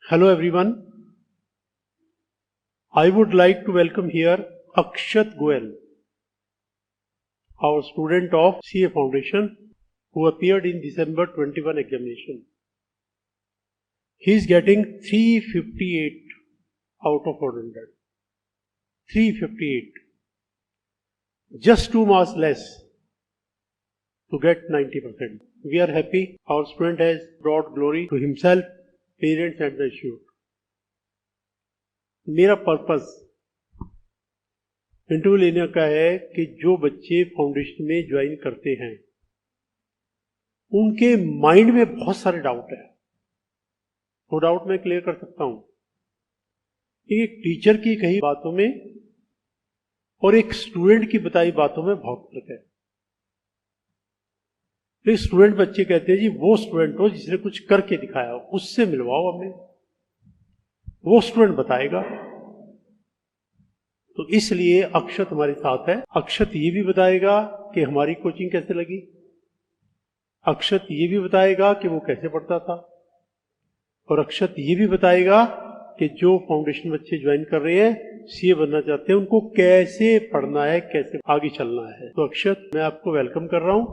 Hello everyone. I would like to welcome here Akshat Goel, our student of CA Foundation who appeared in December 21 examination. He is getting 358 out of 100. 358. Just 2 marks less to get 90%. We are happy. Our student has brought glory to himself, parents and the institute. मेरा purpose interview लेने का है कि जो बच्चे foundation में join करते हैं उनके माइंड में बहुत सारे डाउट है। वो डाउट मैं क्लियर कर सकता हूं। एक टीचर की कही बातों में और एक स्टूडेंट की बताई बातों में बहुत फर्क है। एक स्टूडेंट बच्चे कहते हैं जी वो स्टूडेंट हो जिसने कुछ करके दिखाया, उससे मिलवाओ हमें, वो स्टूडेंट बताएगा। तो इसलिए अक्षत हमारे साथ है। अक्षत ये भी बताएगा कि हमारी कोचिंग कैसे लगी, अक्षत ये भी बताएगा कि वो कैसे पढ़ता था, और अक्षत ये भी बताएगा कि जो फाउंडेशन बच्चे ज्वाइन कर रहे हैं, सीए बनना चाहते हैं, उनको कैसे पढ़ना है, कैसे आगे चलना है। तो अक्षत, मैं आपको वेलकम कर रहा हूं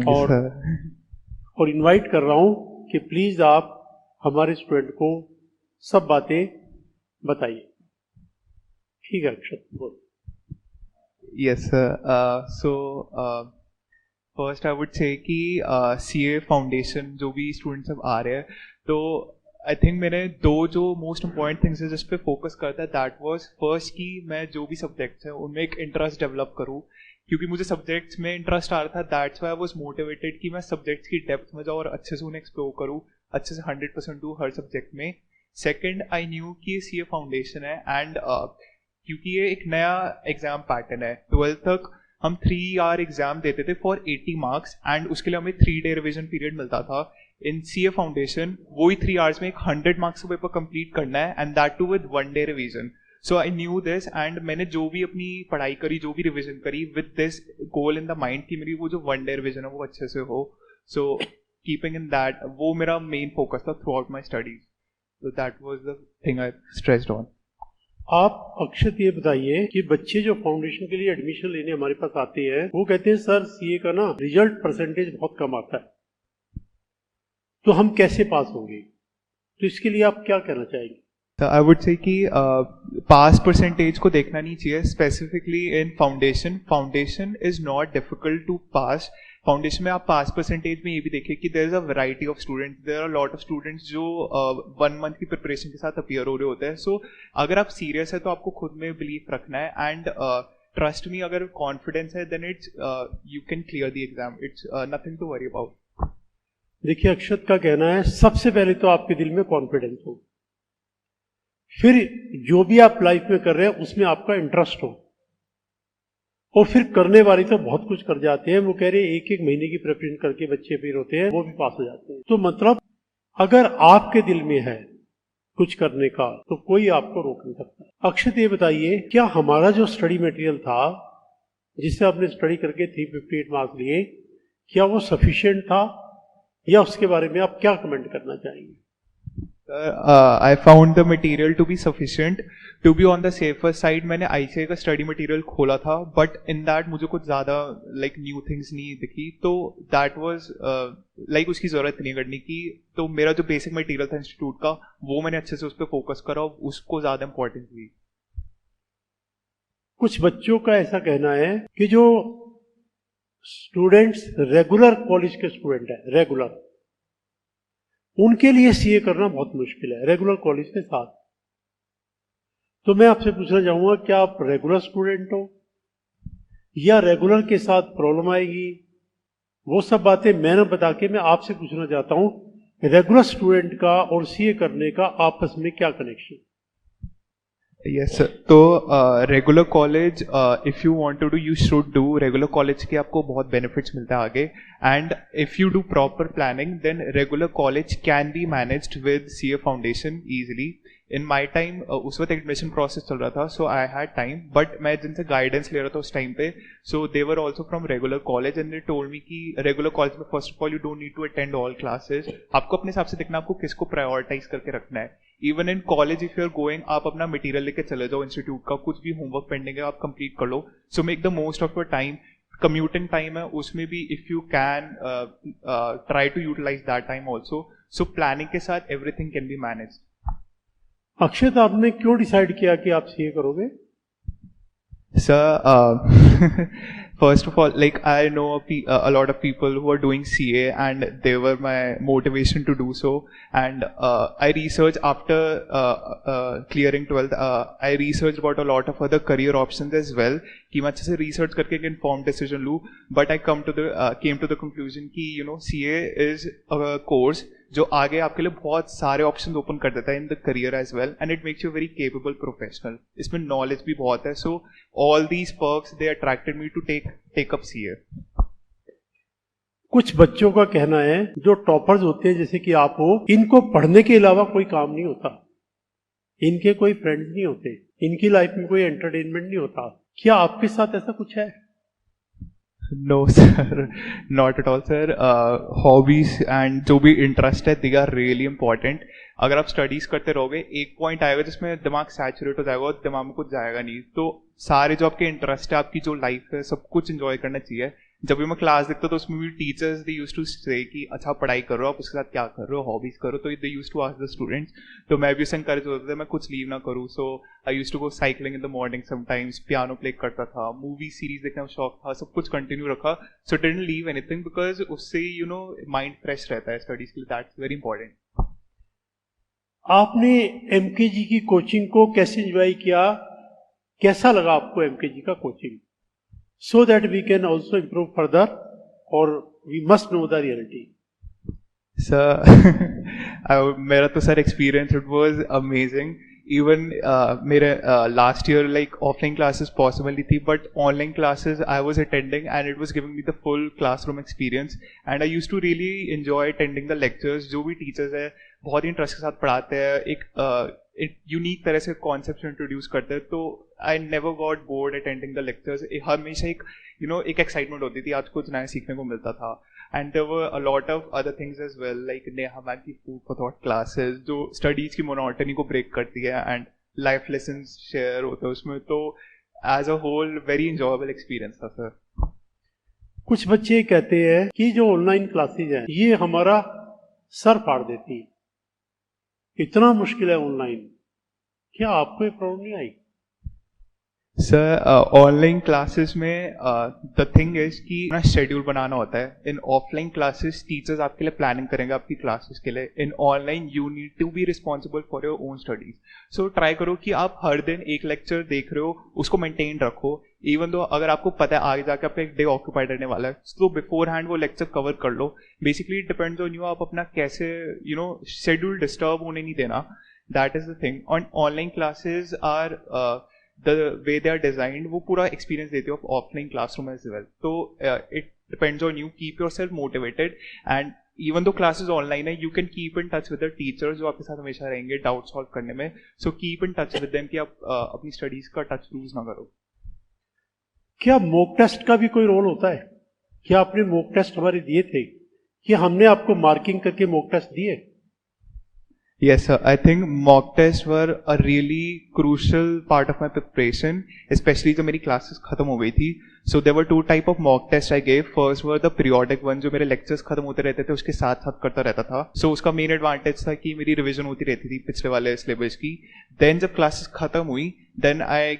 और इनवाइट कर रहा हूं कि प्लीज आप हमारे स्टूडेंट को सब बातें बताइए। ठीक है अक्षत, बोल। Yes, sir. First I would say कि CA फाउंडेशन जो भी स्टूडेंट्स अब आ रहे हैं, तो आई थिंक मैंने दो जो मोस्ट इम्पॉर्टेंट थिंग्स है जिस पे फोकस करता है, दैट वाज फर्स्ट कि मैं जो भी सब्जेक्ट्स हैं उनमें एक इंटरेस्ट डेवलप करूँ, क्योंकि मुझे सब्जेक्ट्स में इंटरेस्ट आ रहा था। That's why I was motivated कि मैं सब्जेक्ट्स की डेप्थ में जाऊँ और अच्छे से उन्हें एक्सप्लोर करूँ, अच्छे से 100% दूँ हर सब्जेक्ट में। सेकेंड, आई न्यू कि ये CA फाउंडेशन है एंड क्योंकि ये एक नया एग्जाम पैटर्न है। 12th तक हम 3 hour एग्जाम देते थे फॉर 80 marks एंड उसके लिए हमें 3 day रिविजन पीरियड मिलता था। इन CA फाउंडेशन वही 3 hours में एक 100 marks का पेपर कंप्लीट करना है and that too with 1 day revision. So I knew this and मैंने जो भी अपनी पढ़ाई करी, जो भी रिविजन करी, with this goal in the mind कि मेरी वो जो 1 day रिविजन है वो अच्छे से हो। सो कीपिंग इन दैट, वो मेरा मेन फोकस था through out my studies. So that was the thing I stressed on. आप अक्षत ये बताइए कि बच्चे जो फाउंडेशन के लिए एडमिशन लेने हमारे पास आते हैं, वो कहते हैं सर सीए का ना रिजल्ट परसेंटेज बहुत कम आता है, तो हम कैसे पास होंगे? तो इसके लिए आप क्या कहना चाहेंगे? So I would say कि पास परसेंटेज को देखना नहीं चाहिए specifically in foundation. Foundation is not difficult to pass. Foundation में आप पास परसेंटेज में ये भी देखिए कि there is a variety of students, there are lot of students जो 1 month की प्रिपरेशन के साथ अपीयर हो रहे होते हैं। सो अगर आप सीरियस है तो आपको खुद में बिलीव रखना है एंड ट्रस्ट मी, अगर कॉन्फिडेंस है then it's you can clear the exam, it's nothing to worry about. देखिए अक्षत का कहना है सबसे पहले तो आपके दिल में कॉन्फिडेंस हो, फिर जो भी आप लाइफ में कर रहे हैं उसमें आपका इंटरेस्ट हो, और फिर करने वाले तो बहुत कुछ कर जाते हैं। वो कह रहे 1-1 महीने की प्रिपरेशन करके बच्चे फिर होते हैं, वो भी पास हो जाते हैं। तो मतलब अगर आपके दिल में है कुछ करने का तो कोई आपको रोक नहीं सकता। अक्षत ये बताइए, क्या हमारा जो स्टडी मटेरियल था जिससे आपने स्टडी करके 358 मार्क्स लिए, क्या वो सफिशिएंट था, या उसके बारे में आप क्या कमेंट करना चाहेंगे? I found the material to be sufficient. To be on the safer side, मैंने ICA का स्टडी मटेरियल खोला था, बट इन दैट मुझे कुछ ज़्यादा लाइक न्यू थिंग्स नहीं दिखी, तो दैट वाज लाइक उसकी ज़रूरत नहीं करने की। तो मेरा जो बेसिक मटेरियल था इंस्टीट्यूट का, वो मैंने अच्छे से उस पर फोकस करा और उसको ज़्यादा इंपॉर्टेंस दी। कुछ बच्चों का ऐसा कहना है कि जो स्टूडेंट्स रेगुलर कॉलेज के स्टूडेंट है, रेगुलर, उनके लिए सीए करना बहुत मुश्किल है रेगुलर कॉलेज के साथ। तो मैं आपसे पूछना चाहूंगा, क्या आप रेगुलर स्टूडेंट हो या रेगुलर के साथ प्रॉब्लम आएगी? वो सब बातें मैं न बता के मैं आपसे पूछना चाहता हूं, रेगुलर स्टूडेंट का और सीए करने का आपस में क्या कनेक्शन? यस सर, तो regular college if you want to do, you should do. Regular college के आपको बहुत बेनिफिट्स मिलता है आगे, and if you do proper planning then regular college can be managed with CA foundation easily. In my time उस वक्त admission process चल रहा था, so I had time, but मैं जिनसे गाइडेंस ले रहा था उस टाइम पे, so they were also from regular college and they told me कि रेगुलर कॉलेज में first of all you don't need to attend all classes, आपको अपने हिसाब से देखना आपको किसको प्रायोरिटाइज करके रखना है. Even in college if you are going, आप अपना मटेरियल लेके चले जाओ इंस्टीट्यूट का, कुछ भी होमवर्क पेंडिंग है आप कंप्लीट कर लो. So make the most of your time. Commuting time है उसमें भी if you can try to utilise that time also. So planning के साथ everything can be manage. Akshat, आपने क्यों डिसाइड किया कि आप सीए करोगे? Sir, first of all, like I know a lot of people who are doing CA, and they were my motivation to do so. And I researched after clearing 12th. I researched about a lot of other career options as well. कि मैं अच्छे से research करके एक informed decision लूँ. But I came to the conclusion कि CA is a course जो आगे आपके लिए बहुत सारे ऑप्शंस ओपन कर देता है in the career as well, and it makes you very capable professional. इसमें नॉलेज भी बहुत है. So all these perks they attracted me to take up CA. कुछ बच्चों का कहना है जो टॉपर्स होते हैं जैसे कि आप हो, इनको पढ़ने के अलावा कोई काम नहीं होता, इनके कोई फ्रेंड्स नहीं होते, इनकी लाइफ में कोई एंटरटेनमेंट नहीं होता. क्या आपके साथ ऐसा कुछ है? No sir, not at all sir. Hobbies and जो भी इंटरेस्ट है they are really important. अगर आप स्टडीज करते रहोगे एक पॉइंट आएगा जिसमें दिमाग सैचुरेट हो जाएगा और दिमाग में कुछ जाएगा नहीं. तो सारे जो आपके इंटरेस्ट है, आपकी जो लाइफ है, सब कुछ एंजॉय करना चाहिए. जब भी मैं क्लास देखता तो उसमें भी टीचर्स दे यूज्ड टू से कि अच्छा पढ़ाई करो, आप उसके साथ क्या कर रहे हो, हॉबीज करो. तो they used to ask the students. तो मैं भी उससे एनकरेज होता था मैं कुछ लीव ना करूँ. So I used to go cycling in the morning, sometimes piano play करता था, मूवी सीरीज देखने का शौक था, सब कुछ कंटिन्यू रखा. So didn't leave anything because उससे माइंड फ्रेश रहता है स्टडीज के लिए. That's very important. आपने एमकेजी की कोचिंग को कैसे एंजॉय किया? कैसा लगा आपको एमकेजी का coaching? So that we can also improve further और we must know the reality. Sir मेरा तो sir experience it was amazing. Even मेरे last year like offline classes possible नहीं थी, but online classes I was attending and it was giving me the full classroom experience. And I used to really enjoy attending the lectures. जो भी teachers है बहुत ही interest के साथ पढ़ाते हैं, एक यूनिक तरह से कॉन्सेप्ट इंट्रोड्यूस करते हैं. तो I never got bored attending the lectures. हमेशा एक एक एक्साइटमेंट होती थी, आज कुछ नया सीखने को मिलता था. And there were a lot of other things as well, like Neha Ma'am की food for thought classes जो studies की monotony को break करती है and life lessons share होते हैं उसमें. तो as a whole very enjoyable experience था सर. कुछ बच्चे कहते हैं कि जो ऑनलाइन क्लासेज हैं ये हमारा सर फाड़ देती है, इतना मुश्किल है ऑनलाइन. क्या आपको ये प्रॉब्लम नहीं आई? सर ऑनलाइन क्लासेस में द थिंग इज कि ना शेड्यूल बनाना होता है. इन ऑफलाइन क्लासेस टीचर्स आपके लिए प्लानिंग करेंगे आपकी क्लासेस के लिए. In online you need to be responsible for your own studies. So try करो कि आप हर दिन एक लेक्चर देख रहे हो उसको मेंटेन रखो. इवन दो अगर आपको पता है आगे जाकर आपका एक डे ऑक्यूपाइड रहने वाला है, तो बिफोर हैंड वो लेक्चर कवर कर लो. Basically it depends on you, आप अपना कैसे शेड्यूल डिस्टर्ब होने नहीं देना. That is the thing. On online classes are the way they are designed, वो पूरा experience देते हो offline classroom as well. So it depends on you. Keep yourself motivated, and even though classes online है, you can keep in touch with the teachers जो आपके साथ हमेशा रहेंगे doubt solve करने में. So keep in touch with them कि आप अपनी studies का touch lose ना करो. क्या mock test का भी कोई रोल होता है? क्या आपने mock test हमारे दिए थे? कि हमने आपको मार्किंग करके mock test दिए? Yes, sir. I think mock tests were a really crucial part of my preparation, especially जब मेरी classes खत्म हो गई थी. So there were two type of mock tests I gave. First were the periodic one, जो मेरे lectures खत्म होते रहते थे उसके साथ साथ करता रहता था. So उसका main advantage था कि मेरी revision होती रहती थी पिछले वाले syllabus की. Then जब classes खत्म हुई, then I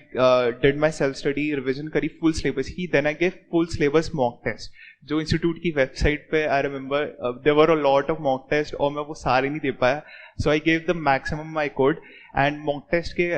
did my self study, revision करी full syllabus की. Then I gave full syllabus mock test. जो इंस्टीट्यूट की वेबसाइट पे I remember there were a lot of mock test और मैं वो सारे नहीं दे पाया. So I gave the maximum I could. And mock test के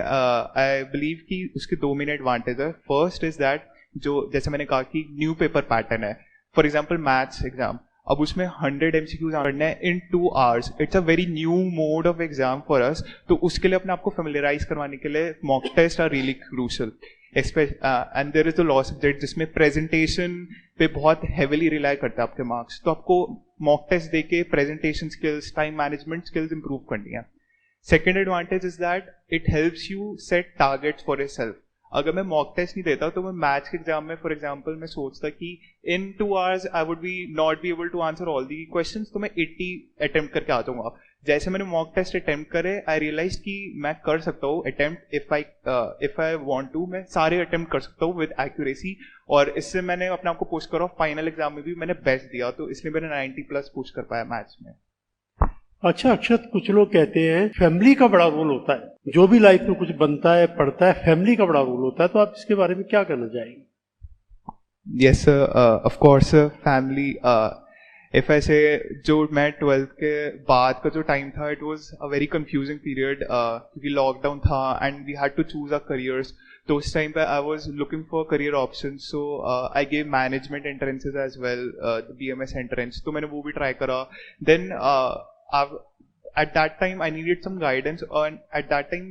I believe कि उसके दो main advantage है. First is that जो जैसे मैंने कहा कि न्यू पेपर पैटर्न है. फॉर एग्जाम्पल मैथ्स एग्जाम, अब उसमें 100 MCQs करना है in 2 hours. It's a very new mode of exam for us. तो उसके लिए अपने आपको फेमिलियराइज करवाने के लिए mock test are really crucial. And there is the law subject जिसमें प्रेजेंटेशन पे बहुत हेविली रिलाई करता है आपके मार्क्स. तो आपको मॉक टेस्ट देके presentation skills, time management skills improve करनी है. Second advantage is that it helps you set targets for yourself. अगर मैं मॉक टेस्ट नहीं देता तो मैं मैथ्स के एग्जाम में फॉर एग्जांपल मैं सोचता कि in 2 hours I would be not be able to answer all the questions, तो मैं 80 अटेम्प्ट करके आ जाऊंगा. जैसे मैंने मॉक टेस्ट अटेम्प्ट करे, आई रियलाइज कि मैं कर सकता हूँ attempt, if I want to मैं सारे अटेम्प्ट कर सकता हूँ विद एक्यूरेसी. और इससे मैंने अपने आप को पुश करा. फाइनल एग्जाम में भी मैंने बेस्ट दिया, तो इसलिए मैंने 90+ पुश कर पाया मैथ्स में. अच्छा अक्षत, कुछ लोग कहते हैं फैमिली का बड़ा रोल होता है, जो भी लाइफ में कुछ बनता है पढ़ता है फैमिली का बड़ा रोल होता है, तो आप इसके बारे में क्या कहना चाहेंगे? Yes sir, of course sir, family. If I say जो मैं 12th के बाद का जो टाइम था, it was a very confusing period क्योंकि लॉकडाउन था and we had to choose our careers. तो उस टाइम पे I was looking for career options, so I gave management entrances as well, the BMS entrance. तो मैंने वो भी try करा. Then at that time I needed some guidance, and at that time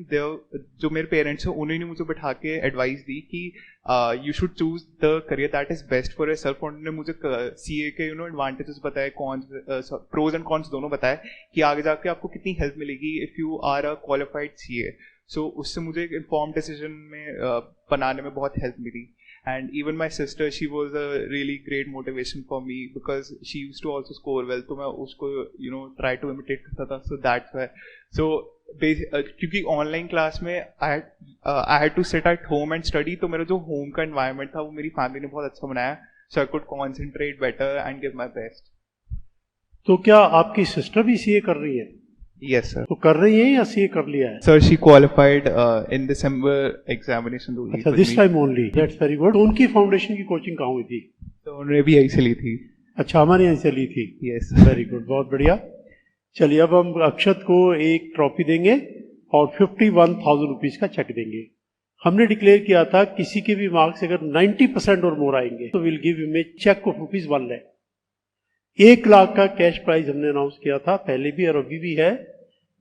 जो मेरे पेरेंट्स हैं उन्होंने मुझे बिठा के एडवाइस दी कि you should choose the career that is best for yourself. उन्होंने मुझे CA के एडवांटेजेस बताए, प्रोज एंड कॉन्स दोनों बताए कि आगे जाके आपको कितनी हेल्प मिलेगी if you are a qualified CA. So उससे मुझे एक इन्फॉर्म डिसीजन में बनाने में बहुत हेल्प मिली. And even my sister, she was a really great motivation for me because she used to also score well. तो मैं उसको try to imitate करता था. So that's why. So क्योंकि ऑनलाइन क्लास में I had to sit at home and study, तो मेरा जो होम का environment था वो मेरी फैमिली ने बहुत अच्छा बनाया. So I could concentrate better and give my best. तो क्या आपकी सिस्टर भी CA कर रही है? Yes sir. तो कर रही है या CA कर लिया है? Sir, she qualified in December examination. अच्छा, this time only. That's very good. तो उनकी फाउंडेशन की कोचिंग कहाँ हुई थी? तो उन्होंने भी यहीं से ली थी. अच्छा, हमारे यहाँ से ली थी. Yes. वेरी गुड, बहुत बढ़िया. चलिए अब हम अक्षत को एक ट्रॉफी देंगे और 51,000 रुपीज का चेक देंगे. हमने डिक्लेयर किया था किसी के भी मार्क्स अगर 90% और मोर आएंगे तो will give him a cheque of ₹1 lakh. 1 lakh का कैश प्राइज हमने अनाउंस किया था पहले भी और अभी भी है.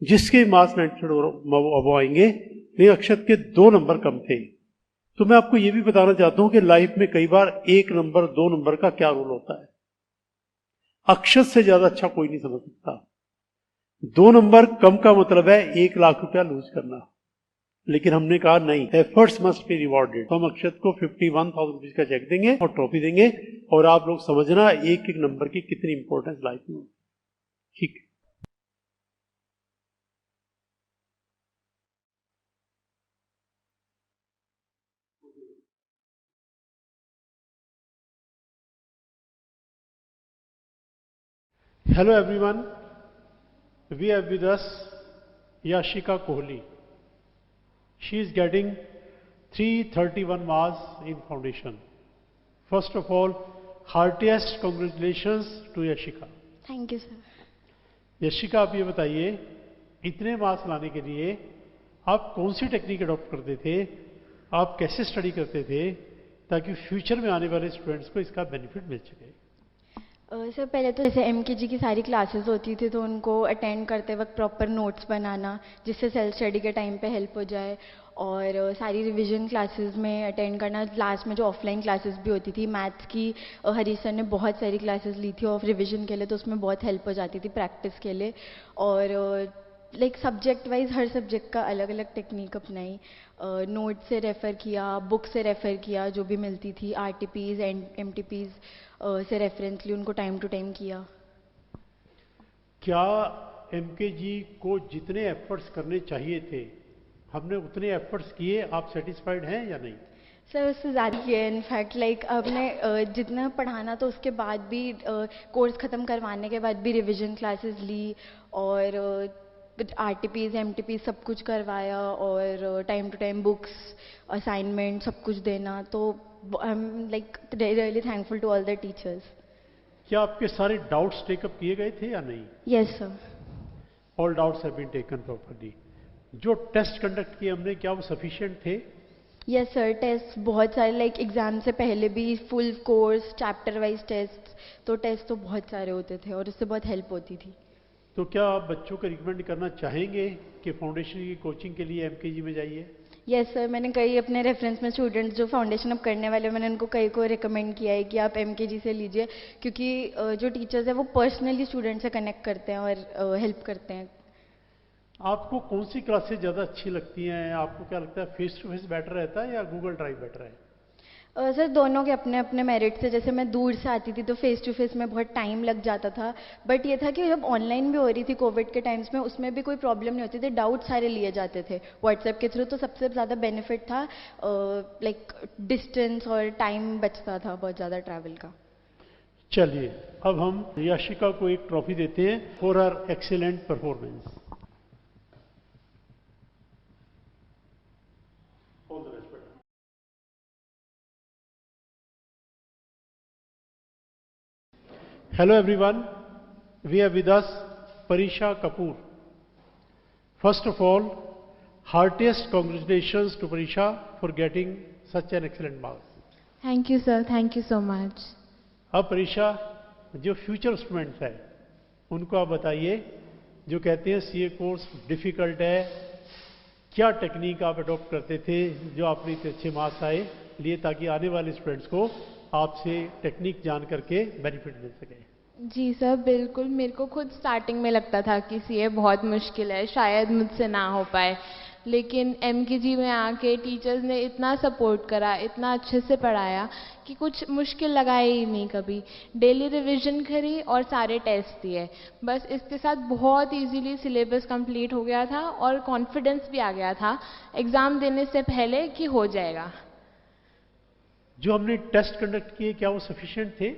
जिसके मार्क्स 90% अब आएंगे, लेकिन अक्षत के 2 नंबर कम थे. तो मैं आपको यह भी बताना चाहता हूं कि लाइफ में कई बार 1 नंबर 2 नंबर का क्या रोल होता है. अक्षत से ज्यादा अच्छा कोई नहीं समझ सकता. 2 नंबर कम का मतलब है 1 लाख रुपया लूज करना. लेकिन हमने कहा नहीं, एफर्ट्स मस्ट बी रिवॉर्डेड. तो हम अक्षत को 51,000 रुपीज का चेक देंगे और ट्रॉफी देंगे. और आप लोग समझना एक एक नंबर की कितनी इंपॉर्टेंस लाइफ में. ठीक है. Hello everyone, we have with us Yashika Kohli. She is getting 331 marks in foundation. First of all, heartiest congratulations to Yashika. Thank you sir. Yashika, आप ये बताइए, इतने मार्क्स लाने के लिए आप कौन सी टेक्निक अडॉप्ट करते थे, आप कैसे स्टडी करते थे ताकि फ्यूचर में आने वाले स्टूडेंट्स को इसका बेनिफिट मिल सके? सर पहले तो जैसे MKG की सारी क्लासेस होती थी तो उनको अटेंड करते वक्त प्रॉपर नोट्स बनाना जिससे सेल्फ स्टडी के टाइम पे हेल्प हो जाए. और सारी रिवीजन क्लासेस में अटेंड करना. लास्ट में जो ऑफलाइन क्लासेस भी होती थी मैथ्स की, हरीश सर ने बहुत सारी क्लासेस ली थी और रिवीजन के लिए, तो उसमें बहुत हेल्प हो जाती थी प्रैक्टिस के लिए. और लाइक सब्जेक्ट वाइज हर सब्जेक्ट का अलग अलग टेक्निक अपनाई. नोट से रेफ़र किया, बुक से रेफ़र किया जो भी मिलती थी, RTPs एंड MTPs से रेफरेंस ली, उनको टाइम टू टाइम किया. क्या MKG को जितने एफर्ट्स करने चाहिए थे हमने उतने एफर्ट्स किए? आप सेटिस्फाइड हैं या नहीं? सर उससे ज़्यादा किया. इनफैक्ट लाइक आपने जितना पढ़ाना तो उसके बाद भी कोर्स ख़त्म करवाने के बाद भी रिवीजन क्लासेस ली और RTPs MTPs सब कुछ करवाया और time to time books assignment सब कुछ देना. तो I am like really thankful to all the teachers. क्या आपके सारे डाउट्स टेकअप किए गए थे या नहीं? Yes sir. All doubts have been taken properly. जो टेस्ट कंडक्ट किए हमने, क्या वो सफिशिएंट थे? Yes sir. टेस्ट बहुत सारे, लाइक एग्जाम से पहले भी full course chapter wise test, तो टेस्ट तो बहुत सारे होते थे और उससे बहुत हेल्प होती थी. तो क्या आप बच्चों को रिकमेंड करना चाहेंगे कि फाउंडेशन की कोचिंग के लिए MKG में जाइए? Yes sir. मैंने कई अपने रेफरेंस में स्टूडेंट्स जो फाउंडेशन अब करने वाले, मैंने उनको कई को रिकमेंड किया है कि आप MKG से लीजिए क्योंकि जो टीचर्स हैं वो पर्सनली स्टूडेंट से कनेक्ट करते हैं और हेल्प करते हैं. आपको कौन सी क्लासेस ज़्यादा अच्छी लगती हैं? आपको क्या लगता है फेस टू फेस बेटर रहता है या गूगल ड्राइव बेटर है? सर दोनों के अपने अपने मेरिट्स है। जैसे मैं दूर से आती थी तो फेस टू फेस में बहुत टाइम लग जाता था, बट ये था कि जब ऑनलाइन भी हो रही थी कोविड के टाइम्स में, उसमें भी कोई प्रॉब्लम नहीं होती थी, डाउट सारे लिए जाते थे व्हाट्सएप के थ्रू। तो सबसे ज़्यादा बेनिफिट था लाइक डिस्टेंस और टाइम बचता था बहुत ज़्यादा ट्रैवल का। चलिए, अब हम याशिका को एक ट्रॉफी देते हैं for her excellent performance. Hello everyone, we have with us Parisha Kapoor. First of all, heartiest congratulations to Parisha for getting such an excellent marks. Thank you, sir. Thank you so much. अब परीक्षा जो future students हैं उनको आप बताइए, जो कहते हैं सीए कोर्स डिफिकल्ट है, क्या टेक्निक आप अडॉप्ट करते थे जो आपने इतने अच्छे मार्क्स आए लिए, ताकि आने वाले स्टूडेंट्स को आपसे टेक्निक जान करके बेनिफिट मिल सके? जी सर, बिल्कुल। मेरे को खुद स्टार्टिंग में लगता था कि सीए बहुत मुश्किल है, शायद मुझसे ना हो पाए, लेकिन एमकेजी में आके टीचर्स ने इतना सपोर्ट करा, इतना अच्छे से पढ़ाया कि कुछ मुश्किल लगाया ही नहीं कभी। डेली रिवीजन करी और सारे टेस्ट दिए, बस इसके साथ बहुत इजीली सिलेबस कंप्लीट हो गया था और कॉन्फिडेंस भी आ गया था एग्ज़ाम देने से पहले कि हो जाएगा। जो हमने टेस्ट कंडक्ट किए क्या वो सफिशिएंट थे?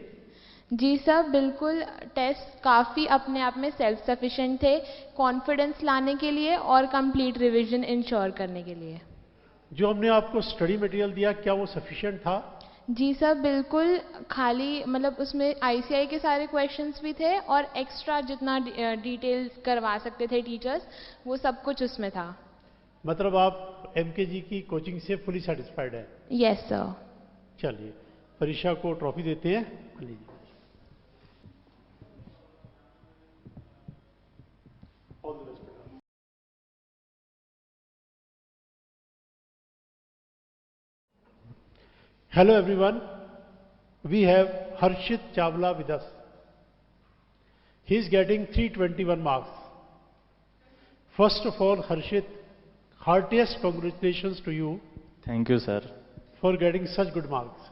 जी सर, बिल्कुल। टेस्ट काफ़ी अपने आप में सेल्फ सफिशिएंट थे, कॉन्फिडेंस लाने के लिए और कंप्लीट रिवीजन इंश्योर करने के लिए। जो हमने आपको स्टडी मटेरियल दिया क्या वो सफिशिएंट था? जी सर, बिल्कुल। खाली मतलब उसमें आईसीआई के सारे क्वेश्चंस भी थे और एक्स्ट्रा जितना डिटेल करवा सकते थे टीचर्स, वो सब कुछ उसमें था। मतलब आप एमकेजी की कोचिंग से फुली सेटिस्फाइड है? Yes sir. चलिए, परीक्षा को ट्रॉफी देते हैं, लीजिए। Hello everyone, we have Harshit Chawla with us. He is getting 321 marks. First of all, Harshit, heartiest congratulations to you. Thank you sir. For getting such good marks.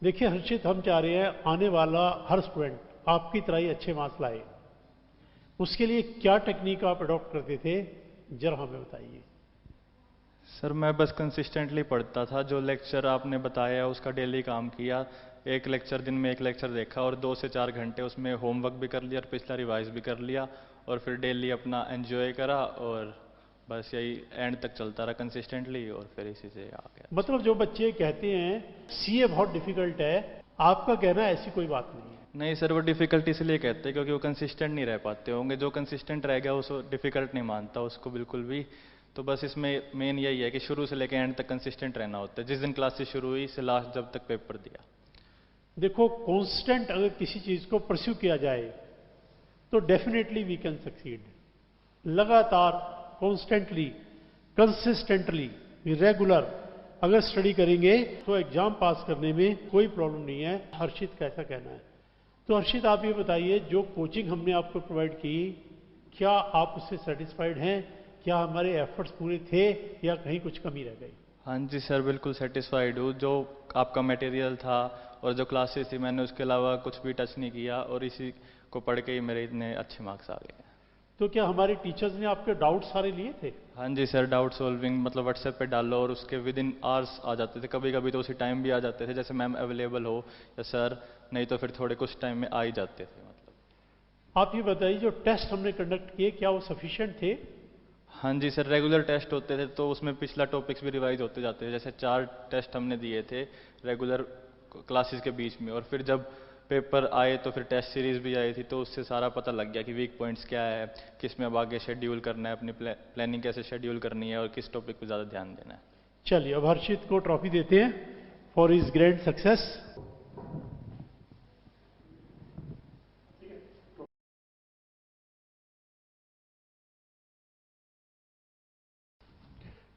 देखिए हर्षित, हम चाह रहे हैं आने वाला हर स्टूडेंट आपकी तरह ही अच्छे मार्क्स लाए। उसके लिए क्या टेक्निक आप अडॉप्ट करते थे, जरा हमें बताइए। सर मैं बस कंसिस्टेंटली पढ़ता था, जो लेक्चर आपने बताया उसका डेली काम किया। एक लेक्चर, दिन में एक लेक्चर देखा और 2 से 4 घंटे उसमें होमवर्क भी कर लिया और पिछला रिवाइज भी कर लिया, और फिर डेली अपना एंजॉय करा, और बस यही एंड तक चलता रहा कंसिस्टेंटली, और फिर इसी से आ गया। मतलब जो बच्चे कहते हैं सीए बहुत डिफिकल्ट है, आपका कहना ऐसी कोई बात नहीं है? नहीं सर, वो डिफिकल्ट इसलिए कहते हैं क्योंकि वो कंसिस्टेंट नहीं रह पाते होंगे। जो कंसिस्टेंट रह गया उसको डिफिकल्ट नहीं मानता उसको बिल्कुल भी। तो बस इसमें मेन यही है कि शुरू से लेकर एंड तक कंसिस्टेंट रहना होता है, जिस दिन क्लासेस शुरू हुई से लास्ट जब तक पेपर दिया। देखो, कांस्टेंट अगर किसी चीज को परस्यू किया जाए तो डेफिनेटली वी कैन सक्सीड। लगातार, कॉन्स्टेंटली, कंसिस्टेंटली, रेगुलर अगर स्टडी करेंगे तो एग्जाम पास करने में कोई प्रॉब्लम नहीं है। हर्षित का ऐसा कहना है। तो हर्षित, आप ये बताइए, जो कोचिंग हमने आपको प्रोवाइड की, क्या आप उससे सेटिस्फाइड हैं? क्या हमारे एफर्ट्स पूरे थे या कहीं कुछ कमी रह गई? हाँ जी सर, बिल्कुल सेटिस्फाइड हूँ। जो आपका मटेरियल था और जो क्लासेस थी, मैंने उसके अलावा कुछ भी टच नहीं किया, और इसी को पढ़ के ही मेरे इतने अच्छे मार्क्स आ गए। तो क्या हमारे टीचर्स ने आपके डाउट सारे लिए थे? हाँ जी सर, डाउट सॉल्विंग मतलब व्हाट्सएप पे डालो और उसके विद इन आवर्स आ जाते थे। कभी कभी तो उसी टाइम भी आ जाते थे, जैसे मैम अवेलेबल हो या सर, नहीं तो फिर थोड़े कुछ टाइम में आ ही जाते थे। मतलब आप ये बताइए, जो टेस्ट हमने कंडक्ट किए क्या वो सफिशिएंट थे? हाँ जी सर, रेगुलर टेस्ट होते थे तो उसमें पिछला टॉपिक्स भी रिवाइज होते जाते थे। जैसे 4 टेस्ट हमने दिए थे रेगुलर क्लासेस के बीच में, और फिर जब पेपर आए तो फिर टेस्ट सीरीज भी आई थी, तो उससे सारा पता लग गया कि वीक पॉइंट्स क्या है, किस में अब आगे शेड्यूल करना है, अपनी प्लानिंग कैसे शेड्यूल करनी है और किस टॉपिक पर ज़्यादा ध्यान देना है। चलिए, अब हर्षित को ट्रॉफी देते हैं for his great success.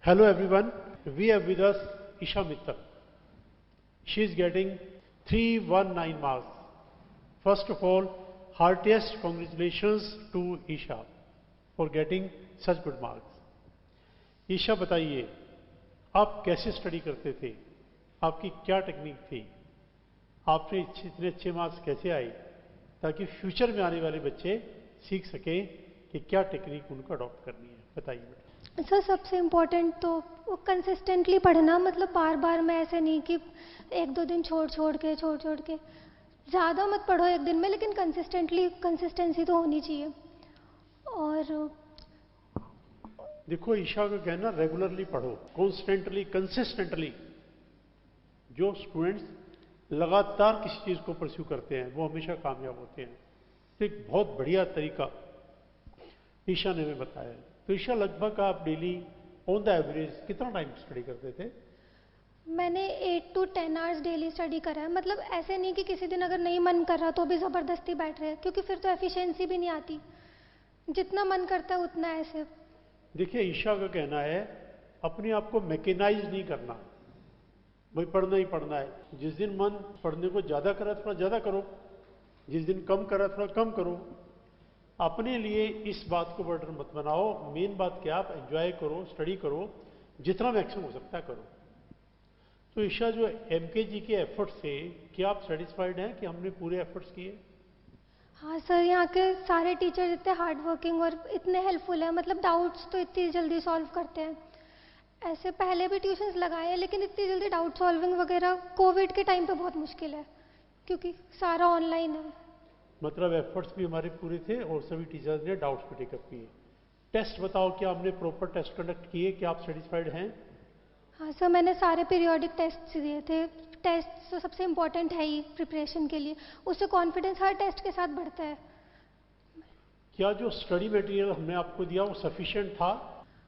Hello everyone, we have with us Isha Mittal. She is getting 319 marks. First of all, heartiest congratulations to Isha. For getting such good marks. Isha बताइए, आप कैसे स्टडी करते थे, आपकी क्या टेक्निक थी, आपने इतने अच्छे मार्क्स कैसे आए, ताकि फ्यूचर में आने वाले बच्चे सीख सकें कि क्या टेक्निक उनको अडॉप्ट करनी है। बताइए बेटा। सर सबसे इम्पोर्टेंट तो कंसिस्टेंटली पढ़ना, मतलब बार बार में ऐसे नहीं कि एक दो दिन छोड़ छोड़ के ज़्यादा मत पढ़ो एक दिन में, लेकिन कंसिस्टेंसी तो होनी चाहिए। और देखो, ईशा का कहना रेगुलरली पढ़ो, कॉन्स्टेंटली, कंसिस्टेंटली। जो स्टूडेंट्स लगातार किसी चीज़ को परस्यू करते हैं वो हमेशा कामयाब होते हैं। तो एक बहुत बढ़िया तरीका ईशा ने हमें बताया। तो ईशा, लगभग आप डेली ऑन द एवरेज कितना टाइम स्टडी करते थे? मैंने 8 to 10 आवर्स डेली स्टडी करा है। मतलब ऐसे नहीं कि किसी दिन अगर नहीं मन कर रहा तो भी ज़बरदस्ती बैठ रहे हैं, क्योंकि फिर तो एफिशिएंसी भी नहीं आती। जितना मन करता है उतना ऐसे। देखिए, ईशा का कहना है अपने आप को मैकेनाइज नहीं करना, भाई पढ़ना ही पढ़ना है। जिस दिन मन पढ़ने को ज़्यादा करा थोड़ा ज़्यादा करो, जिस दिन कम करा थोड़ा कम करो। अपने लिए इस बात को बर्डन मत बनाओ। मेन बात क्या, आप एंजॉय करो, स्टडी करो, जितना मैक्सिमम हो सकता है करो। तो ईशा, जो एमकेजी के एफर्ट्स थे, क्या आप सेटिस्फाइड हैं कि हमने पूरे एफर्ट्स किए? हाँ सर, यहाँ के सारे टीचर इतने हार्ड वर्किंग और इतने हेल्पफुल हैं। मतलब डाउट्स तो इतनी जल्दी सॉल्व करते हैं। ऐसे पहले भी ट्यूशन्स लगाए हैं, लेकिन इतनी जल्दी डाउट सॉल्विंग वगैरह कोविड के टाइम पे बहुत मुश्किल है, क्योंकि सारा ऑनलाइन है। मतलब एफर्ट्स भी हमारे पूरे थे और सभी टीचर्स ने डाउट्स भी टेकअप किए। टेस्ट बताओ, क्या हमने प्रॉपर टेस्ट कंडक्ट किए? क्या आप सेटिस्फाइड हैं? हाँ सर, मैंने सारे पीरियोडिक टेस्ट दिए थे। टेस्ट तो सबसे इम्पोर्टेंट है ही प्रिपरेशन के लिए, उससे कॉन्फिडेंस हर टेस्ट के साथ बढ़ता है। क्या जो स्टडी मटेरियल हमने आपको दिया वो सफिशिएंट था?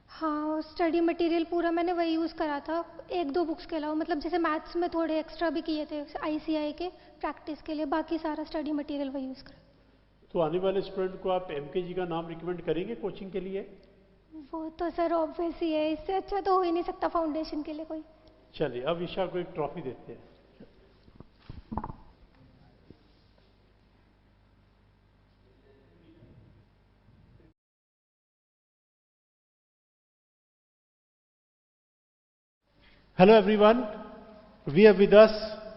हाँ, स्टडी मटेरियल पूरा मैंने वही यूज़ करा था, एक दो बुक्स के अलावा। मतलब जैसे मैथ्स में थोड़े एक्स्ट्रा भी किए थे ICI के प्रैक्टिस के लिए, बाकी सारा स्टडी मटेरियल वही यूज़ करा। तो आने वाले स्टूडेंट को आप एमकेजी का नाम रिकमेंड करेंगे कोचिंग के लिए? वो तो सर ऑब्वियस ही है, इससे अच्छा तो हो ही नहीं सकता फाउंडेशन के लिए कोई। चलिए, अब ईशा को एक ट्रॉफी देते हैं। Hello everyone, we have with us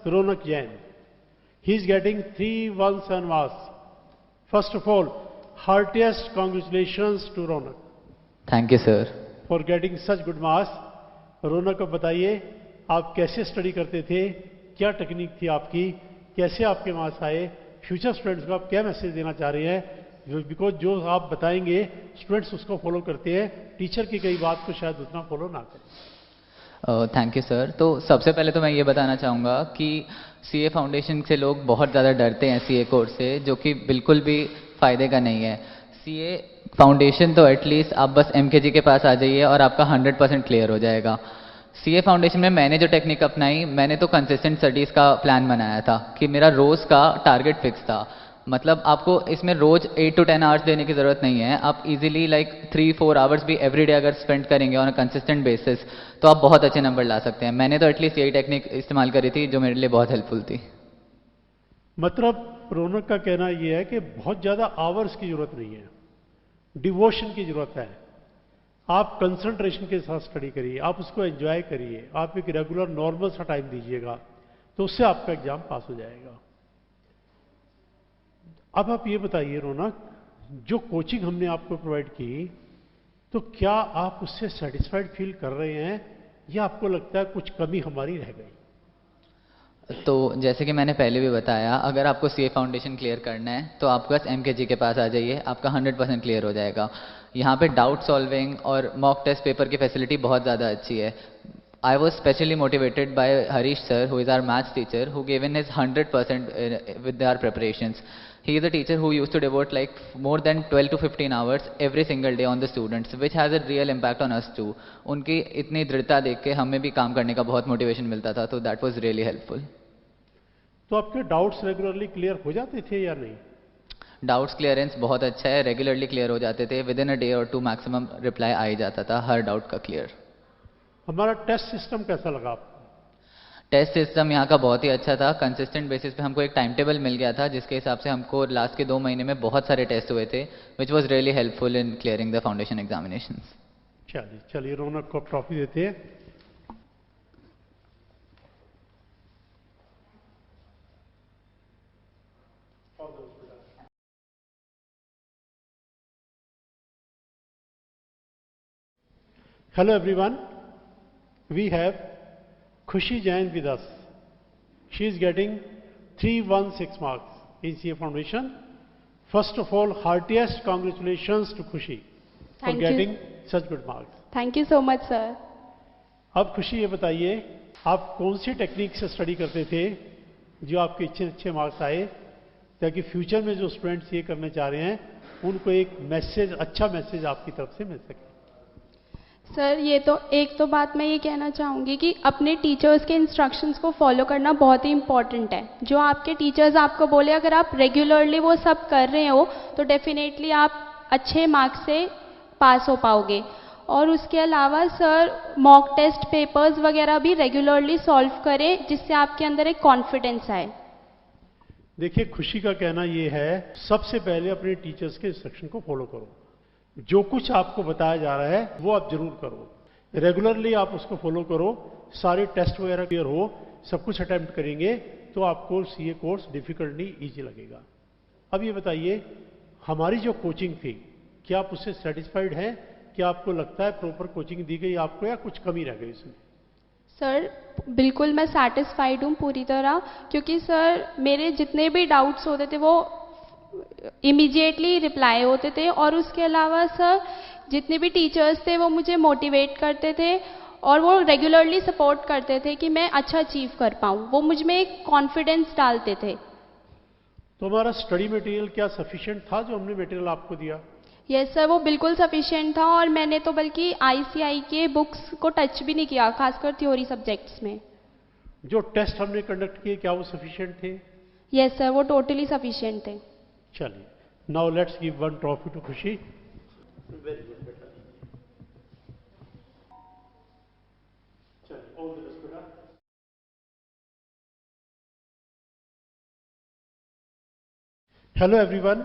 Ronak Jain. He is getting 317 marks. First of all, heartiest congratulations to Ronak. Thank you sir. for getting such good marks. Ronak, को बताइए आप कैसे स्टडी करते थे, क्या टेक्निक थी आपकी, कैसे आपके मार्क्स आए, फ्यूचर स्टूडेंट्स को आप क्या मैसेज देना चाह रहे हैं? बिकॉज जो आप बताएंगे स्टूडेंट्स उसको फॉलो करते हैं, टीचर की कई बात को शायद उतना फॉलो ना करें। Thank you sir. तो सबसे पहले तो मैं ये बताना चाहूँगा कि CA फाउंडेशन से लोग बहुत ज़्यादा डरते हैं CA कोर्स से, जो कि बिल्कुल भी फ़ायदे का नहीं है। CA फाउंडेशन तो एटलीस्ट आप बस MKG के पास आ जाइए और आपका 100% क्लियर हो जाएगा। CA फाउंडेशन में मैंने जो टेक्निक अपनाई, मैंने तो कंसिस्टेंट स्टडीज़ का प्लान बनाया था कि मेरा रोज़ का टारगेट फिक्स था। मतलब आपको इसमें रोज 8 to 10 आवर्स देने की ज़रूरत नहीं है। आप इजीली लाइक 3-4 आवर्स भी एवरी डे अगर स्पेंड करेंगे ऑन अ कंसिस्टेंट बेसिस तो आप बहुत अच्छे नंबर ला सकते हैं। मैंने तो एटलीस्ट यही टेक्निक इस्तेमाल करी थी जो मेरे लिए बहुत हेल्पफुल थी। मतलब रौनक का कहना यह है कि बहुत ज़्यादा आवर्स की ज़रूरत नहीं है, डिवोशन की ज़रूरत है। आप कंसंट्रेशन के साथ स्टडी करिए, आप उसको एंजॉय करिए, आप एक रेगुलर नॉर्मल सा टाइम दीजिएगा, तो उससे आपका एग्जाम पास हो जाएगा। अब आप ये बताइए रौनक, जो कोचिंग हमने आपको प्रोवाइड की, तो क्या आप उससे सेटिस्फाइड फील कर रहे हैं या आपको लगता है कुछ कमी हमारी रह गई? तो जैसे कि मैंने पहले भी बताया, अगर आपको CA फाउंडेशन क्लियर करना है तो आप बस MKG के पास आ जाइए, आपका 100% क्लियर हो जाएगा। यहाँ पे डाउट सॉल्विंग और मॉक टेस्ट पेपर की फैसिलिटी बहुत ज़्यादा अच्छी है। I was specially motivated by Harish sir, who is our maths teacher, who gave in his 100% with our preparations. He is a teacher who used to devote like more than 12 to 15 hours every single day on the students, which has a real impact on us too. उनकी इतनी दृढ़ता देख के हमें भी काम करने का बहुत मोटिवेशन मिलता था, तो that was really helpful. तो आपके डाउट्स रेगुलरली क्लियर हो जाते थे या नहीं? डाउट्स क्लियरेंस बहुत अच्छा है, रेगुलरली क्लियर हो जाते थे। विद इन अ डे और 2 मैक्सिमम रिप्लाई आ ही जाता था हर डाउट का क्लियर। हमारा टेस्ट सिस्टम कैसा लगा आपको? टेस्ट सिस्टम यहाँ का बहुत ही अच्छा था। कंसिस्टेंट बेसिस पे हमको एक टाइम टेबल मिल गया था, जिसके हिसाब से हमको लास्ट के 2 महीने में बहुत सारे टेस्ट हुए थे, which was really helpful in clearing the foundation examinations. चलिए चलिए, रौनक को ट्रॉफी देते हैं। Hello everyone, we have Khushi Jain with us. She is getting 316 marks in CA Foundation. First of all, heartiest congratulations to Khushi for Thank you. getting such good marks. Thank you so much sir. अब खुशी ये बताइए, आप कौन सी technique से study करते थे जो आपके अच्छे मार्क्स आए, ताकि फ्यूचर में जो स्टूडेंट्स ये करने चाह रहे हैं उनको एक मैसेज, अच्छा मैसेज आपकी तरफ से मिल सके। सर एक तो बात मैं ये कहना चाहूँगी कि अपने टीचर्स के इंस्ट्रक्शंस को फॉलो करना बहुत ही इंपॉर्टेंट है। जो आपके टीचर्स आपको बोले, अगर आप रेगुलरली वो सब कर रहे हो तो डेफिनेटली आप अच्छे मार्क्स से पास हो पाओगे। और उसके अलावा सर मॉक टेस्ट पेपर्स वगैरह भी रेगुलरली सॉल्व करें, जिससे आपके अंदर एक कॉन्फिडेंस आए। देखिए, खुशी का कहना ये है, सबसे पहले अपने टीचर्स के इंस्ट्रक्शन को फॉलो करो। जो कुछ आपको बताया जा रहा है वो आप जरूर करो, रेगुलरली आप उसको फॉलो करो। सारे टेस्ट वगैरह क्लियर हो, सब कुछ अटेम्प्ट करेंगे तो आपको सीए कोर्स डिफिकल्ट नहीं, ईजी लगेगा। अब ये बताइए, हमारी जो कोचिंग थी, क्या आप उससे सेटिस्फाइड हैं? क्या आपको लगता है प्रॉपर कोचिंग दी गई आपको, या कुछ कमी रह गई इसमें? सर बिल्कुल मैं सेटिस्फाइड हूँ पूरी तरह, क्योंकि सर मेरे जितने भी डाउट्स होते थे वो इमीडिएटली रिप्लाई होते थे। और उसके अलावा सर जितने भी टीचर्स थे वो मुझे मोटिवेट करते थे और वो रेगुलरली सपोर्ट करते थे कि मैं अच्छा अचीव कर पाऊँ। वो मुझ में एक कॉन्फिडेंस डालते थे। तो हमारा स्टडी मटेरियल क्या सफिशिएंट था जो हमने मटेरियल आपको दिया? यस सर, वो बिल्कुल सफिशिएंट था, और मैंने तो बल्कि आईसीआई के बुक्स को टच भी नहीं किया, खासकर थ्योरी सब्जेक्ट्स में। जो टेस्ट हमने कंडक्ट किए, क्या वो सफिशिएंट थे? यस सर, वो टोटली सफिशिएंट थे। चलिए, now let's give one trophy to Khushi. Very good बेटा, चलिए ऑल द बेस्ट बेटा। Hello everyone,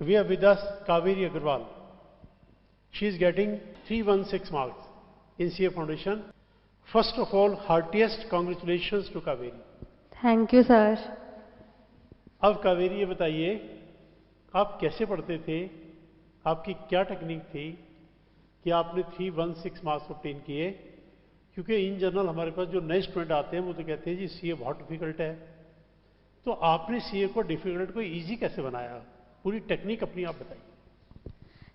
we are with us Kaveri Agarwal. She is getting 316 marks in CA Foundation. First of all, heartiest congratulations to Kaveri. Thank you sir. अब कावेरी ये बताइए, आप कैसे पढ़ते थे, आपकी क्या टेक्निक थी कि आपने 316 मार्क्स ऑब्टेन किए? क्योंकि इन जनरल हमारे पास जो नए स्टूडेंट आते हैं वो तो कहते हैं जी सीए बहुत डिफिकल्ट है, तो आपने सीए को डिफिकल्ट को इजी कैसे बनाया? पूरी टेक्निक अपनी आप बताइए।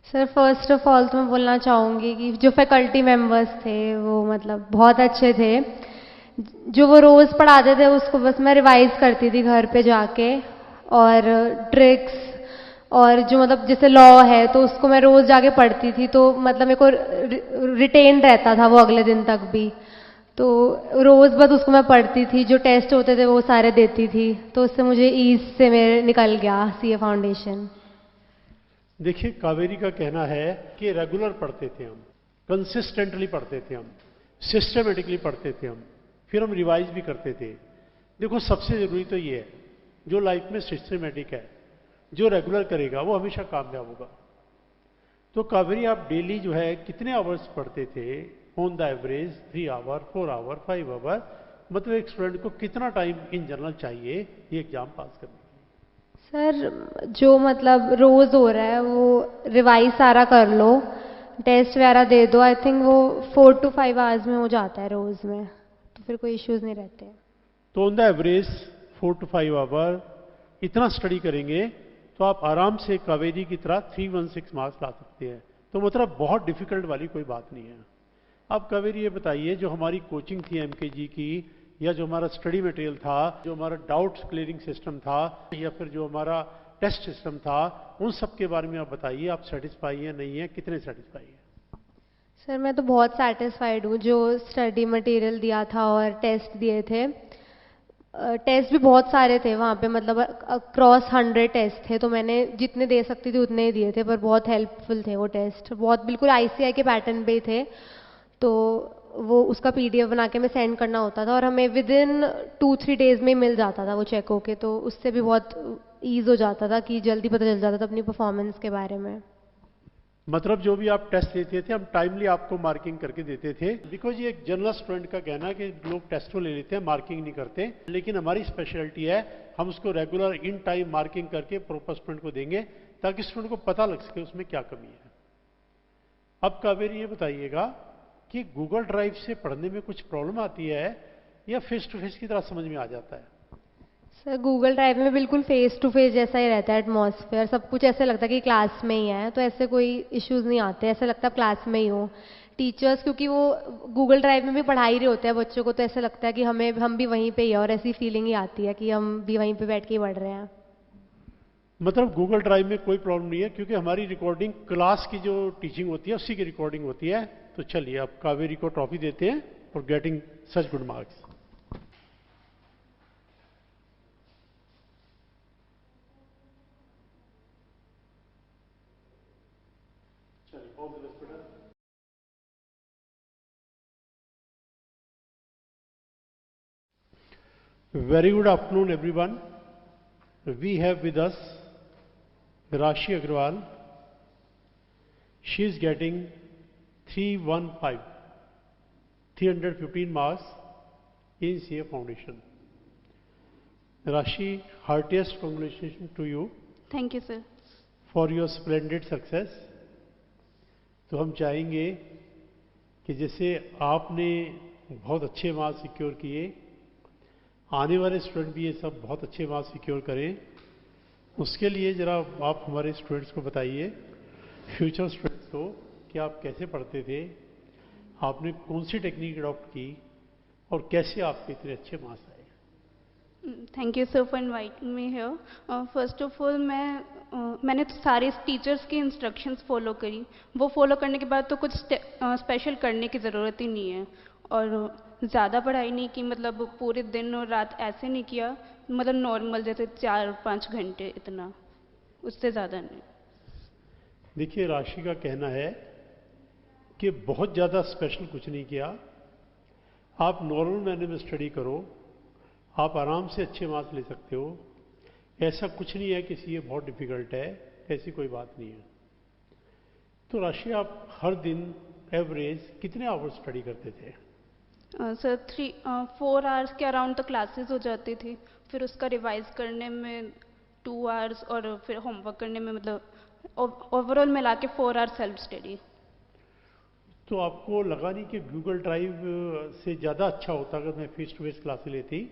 सर फर्स्ट ऑफ ऑल तो मैं बोलना चाहूँगी कि जो फैकल्टी मेंबर्स थे वो मतलब बहुत अच्छे थे। जो वो रोज़ पढ़ाते थे उसको बस मैं रिवाइज करती थी घर पे जाके, और ट्रिक्स और जो मतलब जैसे लॉ है तो उसको मैं रोज़ जाके पढ़ती थी, तो मतलब मेरे को रिटेन रहता था वो अगले दिन तक भी। तो रोज़ बस उसको मैं पढ़ती थी, जो टेस्ट होते थे वो सारे देती थी, तो उससे मुझे ईज से मेरे निकल गया सीए फाउंडेशन। देखिए, कावेरी का कहना है कि रेगुलर पढ़ते थे हम, कंसिस्टेंटली पढ़ते थे हम, सिस्टमेटिकली पढ़ते थे हम, फिर हम रिवाइज भी करते थे। देखो, सबसे ज़रूरी तो ये है, जो लाइफ में सिस्टमेटिक है, जो रेगुलर करेगा वो हमेशा कामयाब होगा। तो कावेरी, आप डेली जो है कितने आवर्स पढ़ते थे on the average? 3 hour, 4 hour, 5 hour? मतलब एक स्टूडेंट को कितना टाइम इन जनरल चाहिए ये एग्जाम पास करने? सर जो मतलब रोज़ हो रहा है वो रिवाइज सारा कर लो, टेस्ट वगैरह दे दो, आई थिंक वो 4 to 5 आवर्स में हो जाता है रोज़ में, तो फिर कोई इश्यूज नहीं रहते। तो on the average 4 to 5 hour इतना स्टडी करेंगे तो आप आराम से कावेरी की तरह 316 मार्क्स ला सकते हैं। तो मतलब बहुत डिफिकल्ट वाली कोई बात नहीं है। अब कावेरी ये बताइए, जो हमारी कोचिंग थी एमकेजी की, या जो हमारा स्टडी मटेरियल था, जो हमारा डाउट्स क्लियरिंग सिस्टम था, या फिर जो हमारा टेस्ट सिस्टम था, उन सब के बारे में आप बताइए, आप सेटिस्फाई हैं नहीं है, कितने सेटिस्फाई हैं? सर मैं तो बहुत सेटिस्फाइड हूँ, जो स्टडी मटेरियल दिया था और टेस्ट दिए थे। टेस्ट भी बहुत सारे थे वहाँ पे, मतलब अक्रॉस 100 टेस्ट थे, तो मैंने जितने दे सकती थी उतने ही दिए थे, पर बहुत हेल्पफुल थे वो टेस्ट, बहुत बिल्कुल आईसीआई के पैटर्न पे ही थे। तो वो उसका PDF बना के हमें सेंड करना होता था और हमें विदिन 2-3 डेज़ में मिल जाता था वो चेक होके, तो उससे भी बहुत ईज़ हो जाता था कि जल्दी पता चल जाता था अपनी परफॉर्मेंस के बारे में। मतलब जो भी आप टेस्ट लेते थे हम टाइमली आपको मार्किंग करके देते थे, बिकॉज ये एक जनरल स्टूडेंट का कहना है कि लोग टेस्ट तो ले लेते हैं मार्किंग नहीं करते, लेकिन हमारी स्पेशलिटी है हम उसको रेगुलर इन टाइम मार्किंग करके प्रॉपर स्टूडेंट को देंगे ताकि स्टूडेंट को पता लग सके उसमें क्या कमी है। अब कावेरी ये बताइएगा कि गूगल ड्राइव से पढ़ने में कुछ प्रॉब्लम आती है या फेस टू फेस की तरह समझ में आ जाता है? सर गूगल ड्राइव में बिल्कुल फेस टू फेस जैसा ही रहता है एटमॉस्फेयर, सब कुछ ऐसे लगता है कि क्लास में ही है, तो ऐसे कोई इश्यूज नहीं आते, ऐसे लगता है क्लास में ही हो। टीचर्स क्योंकि वो गूगल ड्राइव में भी पढ़ा ही रहे होते हैं बच्चों को, तो ऐसे लगता है कि हम भी वहीं पे ही है और ऐसी फीलिंग ही आती है कि हम भी वहीं पे बैठ के ही पढ़ रहे हैं। मतलब गूगल ड्राइव में कोई प्रॉब्लम नहीं है क्योंकि हमारी रिकॉर्डिंग क्लास की जो टीचिंग होती है उसी की रिकॉर्डिंग होती है। तो चलिए अब कावेरी को ट्रॉफी देते हैं for getting such good marks. Very good afternoon everyone. We have with us Rashi Agrawal. She is getting 315 marks in CA Foundation. Rashi, heartiest congratulations to you. Thank you, sir. For your splendid success. तो हम चाहेंगे कि जैसे आपने बहुत अच्छे marks secure किए, आने वाले स्टूडेंट भी ये सब बहुत अच्छे मार्क्स सिक्योर करें। उसके लिए ज़रा आप हमारे स्टूडेंट्स को बताइए, फ्यूचर स्टूडेंट्स को, कि आप कैसे पढ़ते थे, आपने कौन सी टेक्निक अडॉप्ट की और कैसे आपके इतने अच्छे मार्क्स आए। Thank you sir for inviting me here. First of all मैंने तो सारे टीचर्स की इंस्ट्रक्शंस फॉलो करी, वो फॉलो करने के बाद तो कुछ स्पेशल करने की ज़रूरत ही नहीं है, और ज़्यादा पढ़ाई नहीं की, मतलब पूरे दिन और रात ऐसे नहीं किया, मतलब नॉर्मल जैसे 4-5 घंटे, इतना, उससे ज़्यादा नहीं। देखिए राशि का कहना है कि बहुत ज़्यादा स्पेशल कुछ नहीं किया, आप नॉर्मल मैनर में स्टडी करो, आप आराम से अच्छे मार्क्स ले सकते हो। ऐसा कुछ नहीं है कि ये बहुत डिफ़िकल्ट है, ऐसी कोई बात नहीं है। तो राशि आप हर दिन एवरेज कितने आवर्स स्टडी करते थे? सर 4 आवर्स के अराउंड तो क्लासेस हो जाती थी, फिर उसका रिवाइज करने में 2 आवर्स और फिर होमवर्क करने में, मतलब ओवरऑल मिला के 4 आवर्स सेल्फ स्टडी। तो आपको लगा नहीं कि गूगल ड्राइव से ज़्यादा अच्छा होता अगर मैं फेस टू फेस क्लासेस लेती,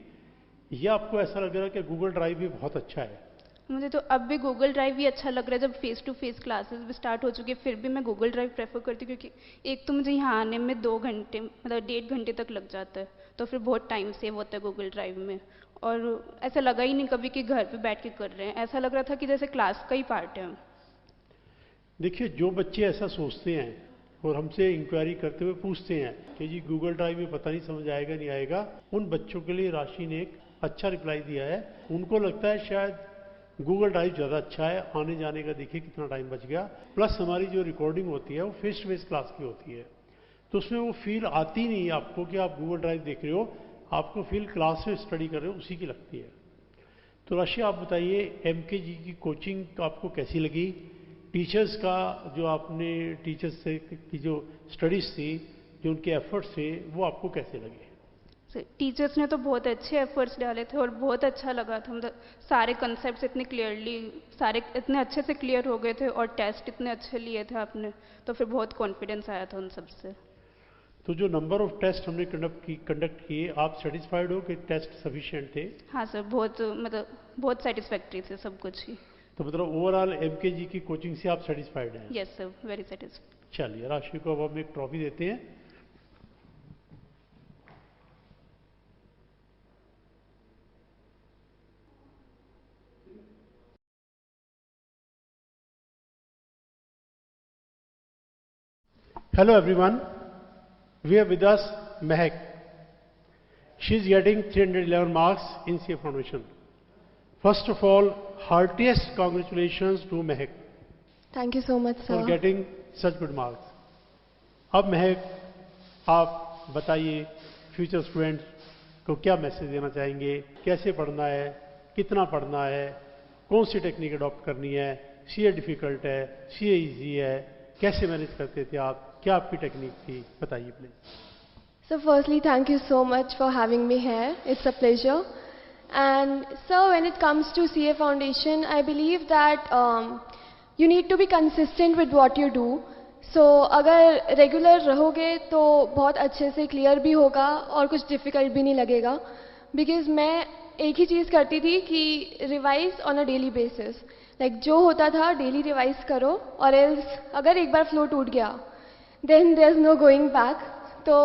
या आपको ऐसा लग रहा है कि गूगल ड्राइव भी बहुत अच्छा है? मुझे तो अब भी गूगल ड्राइव ही अच्छा लग रहा है, जब फेस टू फेस क्लासेस भी स्टार्ट हो चुकी है, फिर भी मैं गूगल ड्राइव प्रेफर करती हूँ, क्योंकि एक तो मुझे यहाँ आने में 2 घंटे, मतलब 1.5 घंटे तक लग जाता है, तो फिर बहुत टाइम सेव होता है गूगल ड्राइव में, और ऐसा लगा ही नहीं कभी कि घर पे बैठ के कर रहे हैं, ऐसा लग रहा था कि जैसे क्लास का ही पार्ट है। देखिए जो बच्चे ऐसा सोचते हैं और हमसे इंक्वायरी करते हुए पूछते हैं कि जी गूगल ड्राइव में पता नहीं समझ आएगा नहीं आएगा, उन बच्चों के लिए राशि ने एक अच्छा रिप्लाई दिया है। उनको लगता है शायद गूगल ड्राइव ज़्यादा अच्छा है, आने जाने का देखिए कितना टाइम बच गया, प्लस हमारी जो रिकॉर्डिंग होती है वो फेस टू फेस क्लास की होती है, तो उसमें वो फील आती नहीं है आपको कि आप गूगल ड्राइव देख रहे हो, आपको फील क्लास में स्टडी कर रहे हो उसी की लगती है। तो राशि आप बताइए MKG की कोचिंग आपको कैसी लगी? टीचर्स का जो आपने टीचर्स से की जो स्टडीज़ थी, जो उनके एफर्ट्स थे, वो आपको कैसे लगे? टीचर्स ने तो बहुत अच्छे एफर्ट्स डाले थे और बहुत अच्छा लगा था, मतलब सारे कंसेप्ट्स इतने क्लियरली, सारे इतने अच्छे से क्लियर हो गए थे, और टेस्ट इतने अच्छे लिए थे आपने, तो फिर बहुत कॉन्फिडेंस आया था उन सबसे। तो जो नंबर ऑफ टेस्ट हमने कंडक्ट किए, आप सेटिस्फाइड हो कि टेस्ट सफिशिएंट थे? हाँ सर, बहुत सेटिस्फैक्ट्री थे सब कुछ ही। तो मतलब ओवरऑल MKG की कोचिंग से आप सेटिस्फाइड हैं? Yes sir, very satisfied. चलिए राशि को अब हम एक ट्रॉफी देते हैं। Hello everyone, we have with us Mehak. She is getting 311 marks in CA Foundation. First of all, heartiest congratulations to Mehak. Thank you so much, sir. For getting such good marks. अब महक आप बताइए future students को क्या message देना चाहेंगे, कैसे पढ़ना है, कितना पढ़ना है, कौन सी टेक्निक अडॉप्ट करनी है, सीए डिफिकल्ट है, सीए इजी है, कैसे मैनेज करते थे आप, क्या आपकी टेक्निक थी, बताइए please. So firstly, thank you so much for having me here. It's a pleasure. And so when it comes to CA Foundation, I believe that you need to be consistent with what you do. So अगर regular रहोगे तो बहुत अच्छे से clear भी होगा और कुछ difficult भी नहीं लगेगा. Because मैं एक ही चीज़ करती थी कि revise on a daily basis. Like जो होता था daily revise करो और else अगर एक बार flow टूट गया then there's no going back. तो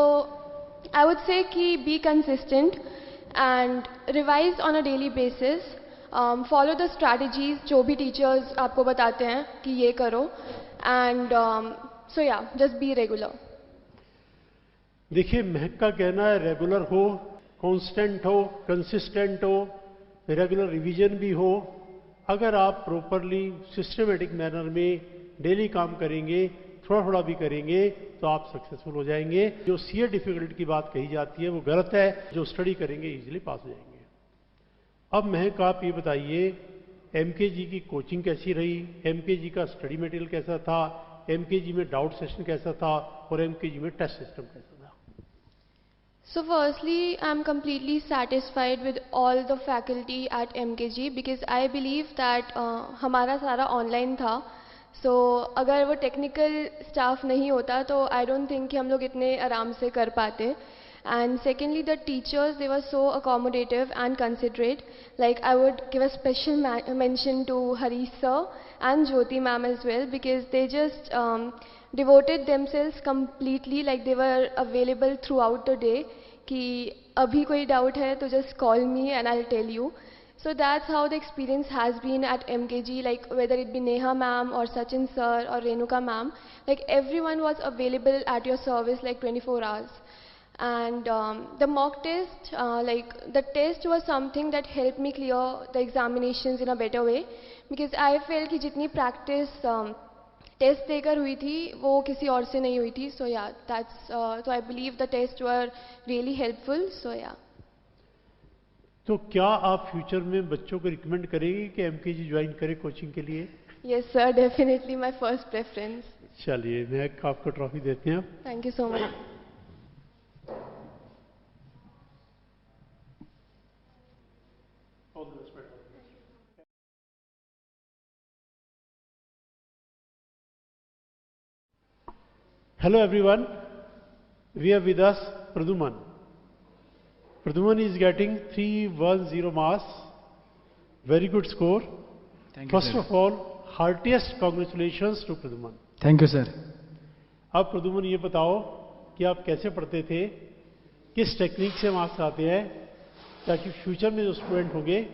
I would say कि be consistent and revise on a daily basis. Follow the strategies जो भी teachers आपको बताते हैं कि ये करो and so yeah, just be regular. देखिए महक का कहना है रेगुलर हो, कांस्टेंट हो, कंसिस्टेंट हो, रेगुलर रिवीजन भी हो। अगर आप प्रॉपरली सिस्टमेटिक मैनर में डेली काम करेंगे, थोड़ा थोड़ा भी करेंगे तो आप सक्सेसफुल हो जाएंगे। जो सीए डिफिकल्टी की बात कही जाती है वो गलत है, जो स्टडी करेंगे इजीली पास हो जाएंगे। अब महक आप ये बताइए एमकेजी की कोचिंग कैसी रही, एमकेजी का स्टडी मटेरियल कैसा था, एमकेजी में डाउट सेशन कैसा था और एमकेजी में टेस्ट सिस्टम कैसा था? So firstly, I'm completely satisfied with all the faculty at MKG because I believe that हमारा सारा online था। So अगर वो technical staff नहीं होता तो I don't think कि हम लोग इतने आराम से कर पाते। And secondly, the teachers, they were so accommodative and considerate. Like I would give a special mention to Harish sir and Jyoti ma'am as well because they just devoted themselves completely. Like they were available throughout the day. कि अभी कोई doubt है तो just call me and I'll tell you. So that's how the experience has been at MKG. Like whether it be Neha ma'am or Sachin sir or Renuka ma'am, like everyone was available at your service like 24 hours. And the mock test, like the test was something that helped me clear the examinations in a better way because I felt कि जितनी practice test देकर हुई थी वो किसी और से नहीं हुई थी। So yeah that's so I believe the test were really helpful. So yeah तो क्या आप फ्यूचर में बच्चों को रिकमेंड करेंगे कि एमकेजी ज्वाइन करें कोचिंग के लिए? Yes sir, definitely my first preference. चलिए मैं आपको ट्रॉफी देते हैं। Thank you so much. Hello everyone, we have with us Praduman. Praduman is getting 310 marks, very good score. Thank you, First sir. of all, heartiest congratulations to Praduman. Thank you sir. अब प्रदुमन ये बताओ कि आप कैसे पढ़ते थे, किस technique से मार्क्स आते हैं ताकि फ्यूचर में जो स्टूडेंट होंगे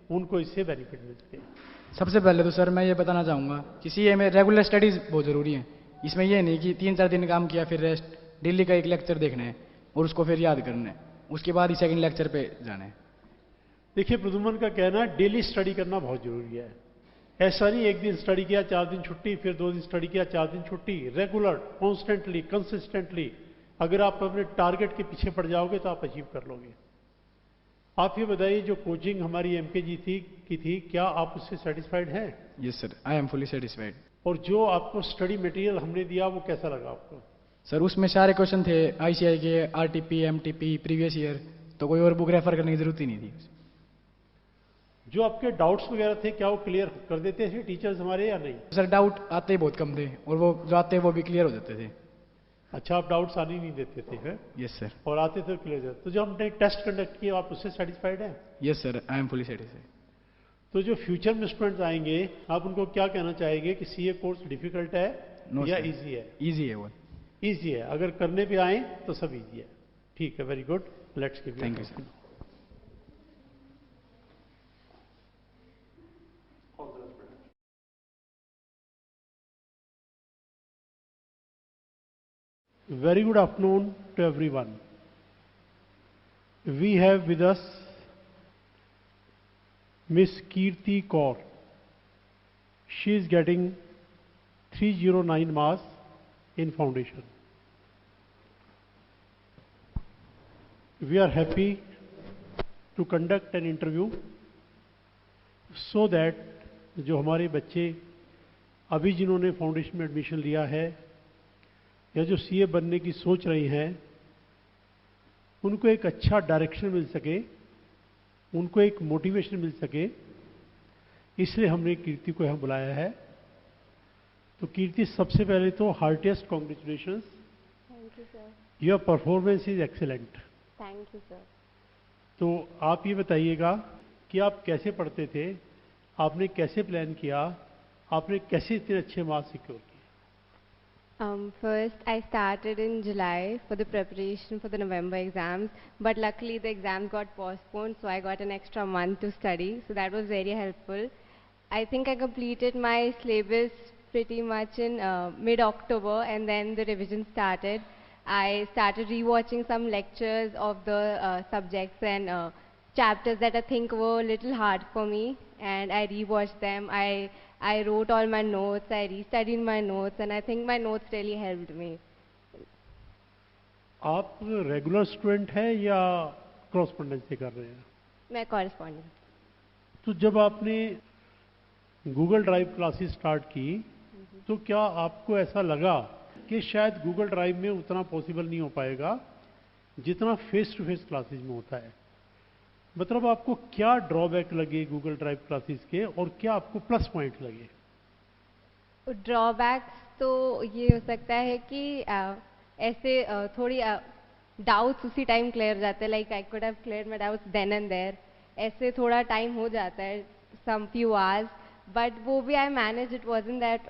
उनको इससे बेनिफिट मिल सके। सबसे पहले तो सर मैं ये बताना चाहूँगा कि सीए में रेगुलर स्टडीज़ बहुत ज़रूरी है। इसमें ये नहीं कि 3-4 दिन काम किया फिर रेस्ट, डेली का एक लेक्चर देखना है और उसको फिर याद करना है, उसके बाद ही सेकंड लेक्चर पे जाना है। देखिए प्रदुमन का कहना है डेली स्टडी करना बहुत जरूरी है। ऐसा नहीं एक दिन स्टडी किया 4 दिन छुट्टी, फिर 2 दिन स्टडी किया 4 दिन छुट्टी। रेगुलर, कॉन्स्टेंटली, कंसिस्टेंटली अगर आप अपने टारगेट के पीछे पड़ जाओगे तो आप अचीव कर लोगे। आप ये बताइए जो कोचिंग हमारी एमकेजी थी क्या आप उससे सेटिस्फाइड हैं? Yes sir, I am fully satisfied. और जो आपको स्टडी मटेरियल हमने दिया वो कैसा लगा आपको? सर उसमें सारे क्वेश्चन थे आईसीआई के, आरटीपी, एमटीपी, प्रीवियस ईयर, तो कोई और बुक रेफर करने की जरूरत ही नहीं थी। जो आपके डाउट्स वगैरह थे क्या वो क्लियर कर देते थे टीचर्स हमारे या नहीं? सर डाउट आते ही बहुत कम थे और वो जो आते वो भी क्लियर हो जाते थे। अच्छा, आप डाउट्स आने नहीं देते थे है? Yes sir. और आते थे क्लियर जाते। तो जो हमने टेस्ट कंडक्ट किया आप उससे सेटिस्फाइड हैं? Yes sir, I am fully satisfied. तो जो फ्यूचर में स्टूडेंट्स आएंगे आप उनको क्या कहना चाहेंगे कि सीए कोर्स डिफिकल्ट है या इजी है? इजी है वो। इजी है, अगर करने पे आए तो सब इजी है। ठीक है, very good, let's give. Thank you sir. Very good afternoon to everyone. We have with us Miss Kirti Kaur. She is getting 309 marks in foundation. we are happy to conduct an interview so that जो हमारे बच्चे अभी जिन्होंने foundation में admission लिया है या जो सीए बनने की सोच रही हैं उनको एक अच्छा डायरेक्शन मिल सके, उनको एक मोटिवेशन मिल सके, इसलिए हमने कीर्ति को यहाँ बुलाया है। तो कीर्ति, सबसे पहले तो heartiest congratulations. Thank you sir. Your performance is excellent. Thank you sir. तो आप ये बताइएगा कि आप कैसे पढ़ते थे, आपने कैसे प्लान किया, आपने कैसे इतने अच्छे मार्क्स सिक्योर किए? First, I started in July for the preparation for the November exams, but luckily the exams got postponed, so I got an extra month to study, so that was very helpful. I think I completed my syllabus pretty much in mid-October, and then the revision started. I started rewatching some lectures of the subjects and chapters that I think were a little hard for me, and I rewatched them. I wrote all my notes, I restudied my notes, and I think my notes really helped me. आप regular student हैं या correspondence से कर रहे हैं? मैं correspondent. तो जब आपने गूगल ड्राइव क्लासेस स्टार्ट की तो क्या आपको ऐसा लगा कि शायद गूगल ड्राइव में उतना पॉसिबल नहीं हो पाएगा जितना फेस टू फेस क्लासेस में होता है? मतलब आपको क्या ड्रॉबैक लगे गूगल ड्राइव क्लासेस के और क्या आपको प्लस पॉइंट लगे? ड्रॉबैक्स तो ये हो सकता है कि ऐसे थोड़ी डाउट्स उसी टाइम क्लियर हो जाते हैं, like I could have clear my doubts then and there, ऐसे थोड़ा टाइम हो जाता है, सम फ्यू आवर्स, बट वो भी I manage, it wasn't that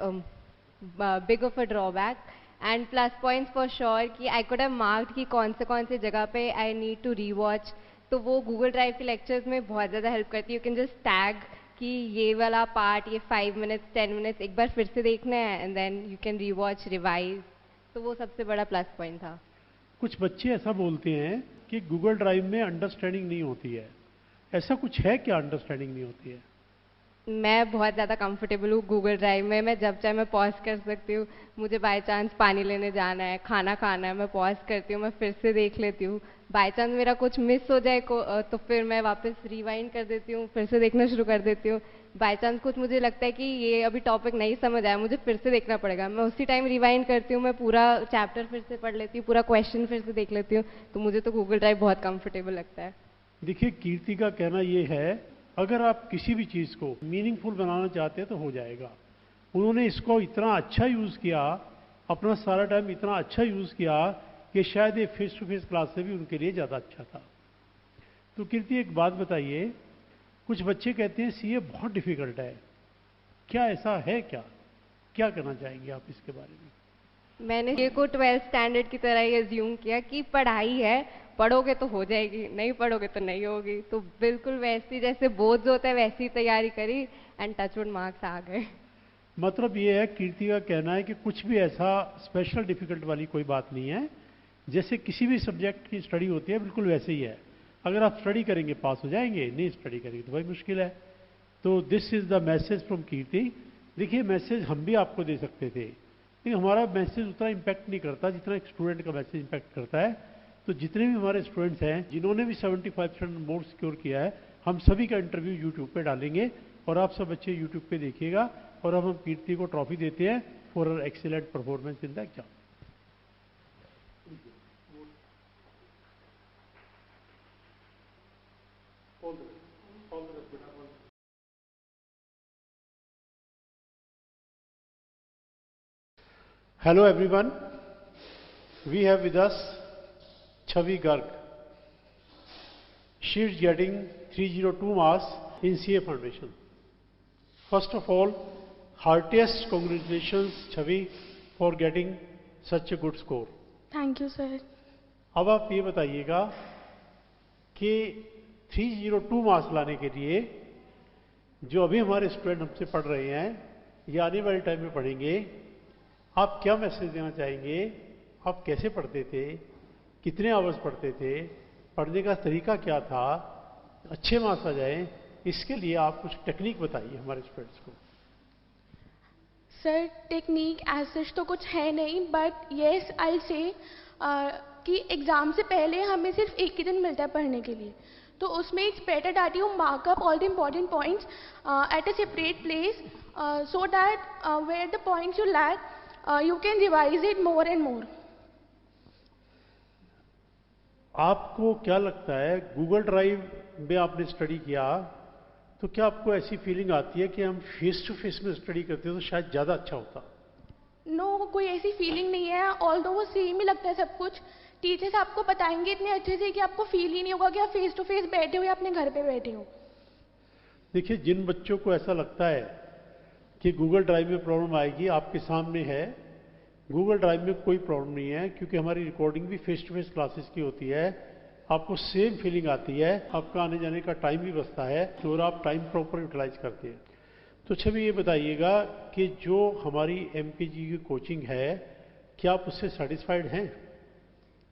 big of a drawback. And plus points for sure कि आई कुड हैव मार्क्ड कि कौन से जगह पे आई नीड टू रीवॉच, तो वो गूगल ड्राइव के लेक्चर्स में बहुत ज़्यादा हेल्प करती है। यू कैन जस्ट टैग कि ये वाला पार्ट, ये 5 मिनट्स 10 मिनट्स एक बार फिर से देखना है, and then you can rewatch, revise, तो वो सबसे बड़ा प्लस पॉइंट था। कुछ बच्चे ऐसा बोलते हैं कि गूगल ड्राइव में अंडरस्टैंडिंग नहीं होती है, ऐसा कुछ है क्या? अंडरस्टैंडिंग नहीं होती है? मैं बहुत ज़्यादा कंफर्टेबल हूँ गूगल ड्राइव में, मैं जब चाहे मैं पॉज कर सकती हूँ, मुझे बाय चांस पानी लेने जाना है, खाना खाना है, मैं पॉज करती हूँ, मैं फिर से देख लेती हूँ। बाय चांस मेरा कुछ मिस हो जाए तो फिर मैं वापस रिवाइंड कर देती हूँ, फिर से देखना शुरू कर देती हूँ। बाय चांस कुछ मुझे लगता है कि ये अभी टॉपिक नहीं समझ आया, मुझे फिर से देखना पड़ेगा, मैं उसी टाइम रिवाइंड करती हूँ, मैं पूरा चैप्टर फिर से पढ़ लेती हूँ, पूरा क्वेश्चन फिर से देख लेती हूँ, तो मुझे तो गूगल ड्राइव बहुत कंफर्टेबल लगता है। देखिए, कीर्ति का कहना ये है, अगर आप किसी भी चीज़ को मीनिंगफुल बनाना चाहते हैं तो हो जाएगा। उन्होंने इसको इतना अच्छा यूज़ किया, अपना सारा टाइम इतना अच्छा यूज़ किया कि शायद ये फेस टू फेस क्लास से भी उनके लिए ज़्यादा अच्छा था। तो कीर्ति, एक बात बताइए, कुछ बच्चे कहते हैं सीए बहुत डिफ़िकल्ट है, क्या ऐसा है? क्या करना चाहेंगे आप इसके बारे में? मैंने ये को 12th स्टैंडर्ड की तरह ही अज्यूम किया कि पढ़ाई है, पढ़ोगे तो हो जाएगी, नहीं पढ़ोगे तो नहीं होगी, तो बिल्कुल वैसी जैसे बोझ होता है वैसी तैयारी करी, एंड टचवुड मार्क्स आ गए। मतलब ये है, कीर्ति का कहना है कि कुछ भी ऐसा स्पेशल डिफिकल्ट वाली कोई बात नहीं है, जैसे किसी भी सब्जेक्ट की स्टडी होती है बिल्कुल वैसे ही है। अगर आप स्टडी करेंगे पास हो जाएंगे, नहीं स्टडी करेंगे तो भाई मुश्किल है। तो this is the message from Kirti. देखिए, मैसेज हम भी आपको दे सकते थे, लेकिन हमारा मैसेज उतना इम्पैक्ट नहीं करता जितना एक स्टूडेंट का मैसेज इम्पैक्ट करता है। तो जितने भी हमारे स्टूडेंट्स हैं जिन्होंने भी 75% मोर सिक्योर किया है, हम सभी का इंटरव्यू यूट्यूब पे डालेंगे और आप सब बच्चे यूट्यूब पे देखिएगा, और अब हम कीर्ति को ट्रॉफी देते हैं for excellent performance in the exam. Hello everyone, we have with us Chavi Garg. She is getting 302 marks in CA Foundation. First of all, heartiest congratulations Chavi for getting such a good score. Thank you sir. अब आप ये बताइएगा कि 302 marks लाने के लिए जो अभी हमारे स्टूडेंट हमसे पढ़ रहे हैं या आने वाले टाइम में पढ़ेंगे, आप क्या मैसेज देना चाहेंगे? आप कैसे पढ़ते थे, कितने आवर्स पढ़ते थे, पढ़ने का तरीका क्या था, अच्छे मार्क्स आ जाए, इसके लिए आप कुछ टेक्निक बताइए हमारे स्टूडेंट्स को। सर टेक्निक एज सच तो कुछ है नहीं, बट येस आई से कि एग्ज़ाम से पहले हमें सिर्फ एक ही दिन मिलता है पढ़ने के लिए, तो उसमें it's better that you mark up all the important points at a separate place so that where the points you lack you can revise it more and more. आपको क्या लगता है, गूगल ड्राइव में आपने स्टडी किया तो क्या आपको ऐसी फीलिंग आती है कि हम फेस टू फेस में स्टडी करते तो शायद ज़्यादा अच्छा होता? नो कोई ऐसी फीलिंग नहीं है, ऑल्दो वो सेम ही लगता है सब कुछ। टीचर्स आपको बताएंगे इतने अच्छे से कि आपको फील ही नहीं होगा कि आप फेस टू फेस बैठे हो या अपने घर पे बैठे हो। देखिए, जिन बच्चों को ऐसा लगता है कि गूगल ड्राइव में प्रॉब्लम आएगी, आपके सामने है गूगल ड्राइव में कोई प्रॉब्लम नहीं है, क्योंकि हमारी रिकॉर्डिंग भी फेस टू फेस क्लासेस की होती है। आपको सेम फीलिंग आती है, आपका आने जाने का टाइम भी बचता है और आप टाइम प्रॉपर यूटिलाइज करते हैं। तो छवि ये बताइएगा कि जो हमारी एमकेजी की कोचिंग है, क्या आप उससे सेटिस्फाइड हैं?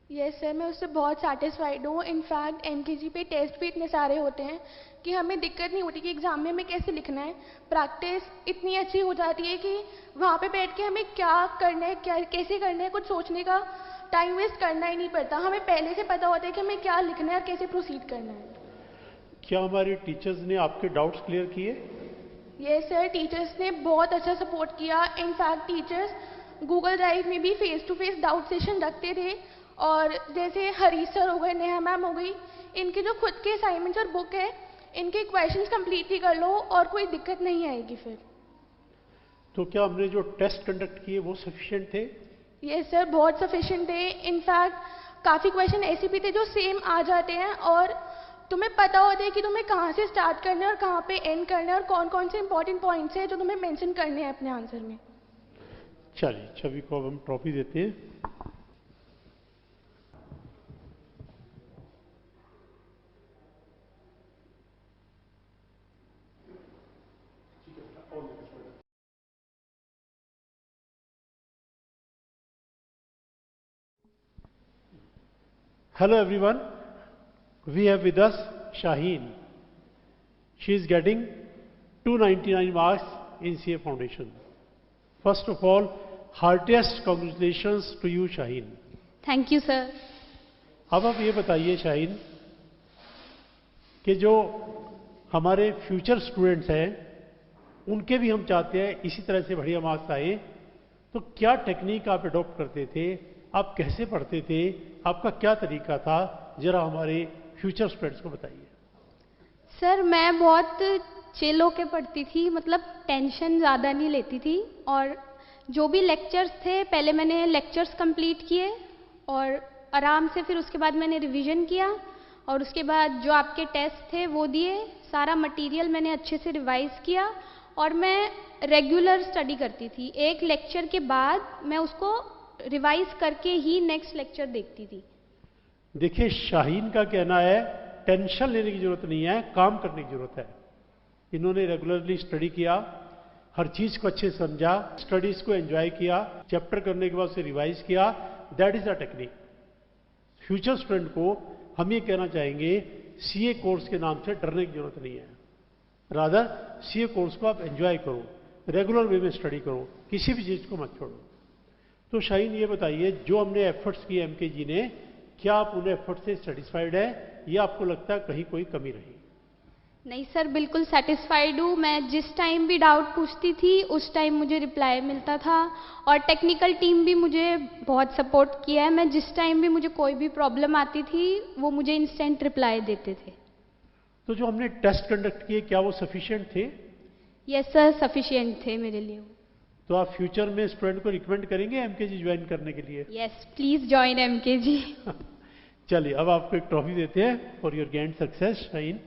यस सर, मैं उससे बहुत सेटिस्फाइड हूँ। इनफैक्ट एमकेजी पे टेस्ट भी इतने सारे होते हैं कि हमें दिक्कत नहीं होती कि एग्ज़ाम में हमें कैसे लिखना है। प्रैक्टिस इतनी अच्छी हो जाती है कि वहाँ पे बैठ के हमें क्या करना है, क्या कैसे करना है, कुछ सोचने का टाइम वेस्ट करना ही नहीं पड़ता। हमें पहले से पता होता है कि हमें क्या लिखना है और कैसे प्रोसीड करना है। क्या हमारे टीचर्स ने आपके डाउट्स क्लियर किए? यस सर, टीचर्स ने बहुत अच्छा सपोर्ट किया। इनफैक्ट टीचर्स गूगल ड्राइव में भी face to face doubt session रखते थे, और जैसे हरीश सर हो गए, नेहा मैम हो गई, इनके जो खुद के असाइनमेंट्स और बुक है, इनके क्वेश्चंस कंप्लीटली कर लो और कोई दिक्कत नहीं आएगी फिर। तो क्या हमने जो टेस्ट कंडक्ट किए वो सफिशिएंट थे? यस सर, बहुत सफिशिएंट थे। इनफैक्ट काफ़ी क्वेश्चन ऐसे भी थे जो सेम आ जाते हैं और तुम्हें पता होता है कि तुम्हें कहाँ से स्टार्ट करना है और कहाँ पे एंड करना है और कौन कौन से इंपॉर्टेंट पॉइंट्स हैं जो तुम्हें मेंशन करने हैं अपने आंसर में। चलिए, छवि को अब हम ट्रॉफी देते हैं। Hello everyone, we have with us Shaheen. She is getting 299 marks in CA Foundation. First of all, heartiest congratulations to you Shaheen. Thank you sir. अब आप ये बताइए शाहीन कि जो हमारे फ्यूचर स्टूडेंट्स हैं उनके भी हम चाहते हैं इसी तरह से बढ़िया मार्क्स आए, तो क्या टेक्निक आप अडॉप्ट करते थे, आप कैसे पढ़ते थे, आपका क्या तरीका था, जरा हमारे फ्यूचर स्टूडेंट्स को बताइए। सर मैं बहुत चिल होके पढ़ती थी, मतलब टेंशन ज़्यादा नहीं लेती थी, और जो भी लेक्चर्स थे पहले मैंने लेक्चर्स कंप्लीट किए और आराम से फिर उसके बाद मैंने रिवीजन किया, और उसके बाद जो आपके टेस्ट थे वो दिए, सारा मटेरियल मैंने अच्छे से रिवाइज किया और मैं रेगुलर स्टडी करती थी। एक लेक्चर के बाद मैं उसको रिवाइज करके ही नेक्स्ट लेक्चर देखती थी। देखिए, शाहीन का कहना है टेंशन लेने की जरूरत नहीं है, काम करने की जरूरत है। इन्होंने रेगुलरली स्टडी किया, हर चीज को अच्छे से समझा, स्टडीज को एंजॉय किया, चैप्टर करने के बाद उसे रिवाइज किया। That is a technique. Future student को हम ये कहना चाहेंगे, सीए कोर्स के नाम से डरने की जरूरत नहीं है। रादर सीए कोर्स को आप एंजॉय करो, रेगुलर वे में स्टडी करो, किसी भी चीज को मत छोड़ो। तो शाहीन ये बताइए, जो हमने एफर्ट्स किए एमकेजी ने, क्या आप उन एफर्ट से सेटिस्फाइड है या आपको लगता है कहीं कोई कमी रही? नहीं सर, बिल्कुल सेटिस्फाइड हूँ। मैं जिस टाइम भी डाउट पूछती थी उस टाइम मुझे रिप्लाई मिलता था, और टेक्निकल टीम भी मुझे बहुत सपोर्ट किया है। मैं जिस टाइम भी मुझे कोई भी प्रॉब्लम आती थी वो मुझे इंस्टेंट रिप्लाई देते थे। तो जो हमने टेस्ट कंडक्ट किए, क्या वो सफिशिएंट थे? यस सर, सफिशिएंट थे मेरे लिए। तो आप फ्यूचर में स्टूडेंट को रिकमेंड करेंगे एमकेजी ज्वाइन करने के लिए? Yes, please join MKG. चलिए, अब आपको एक ट्रॉफी देते हैं for your gained success Shaheen.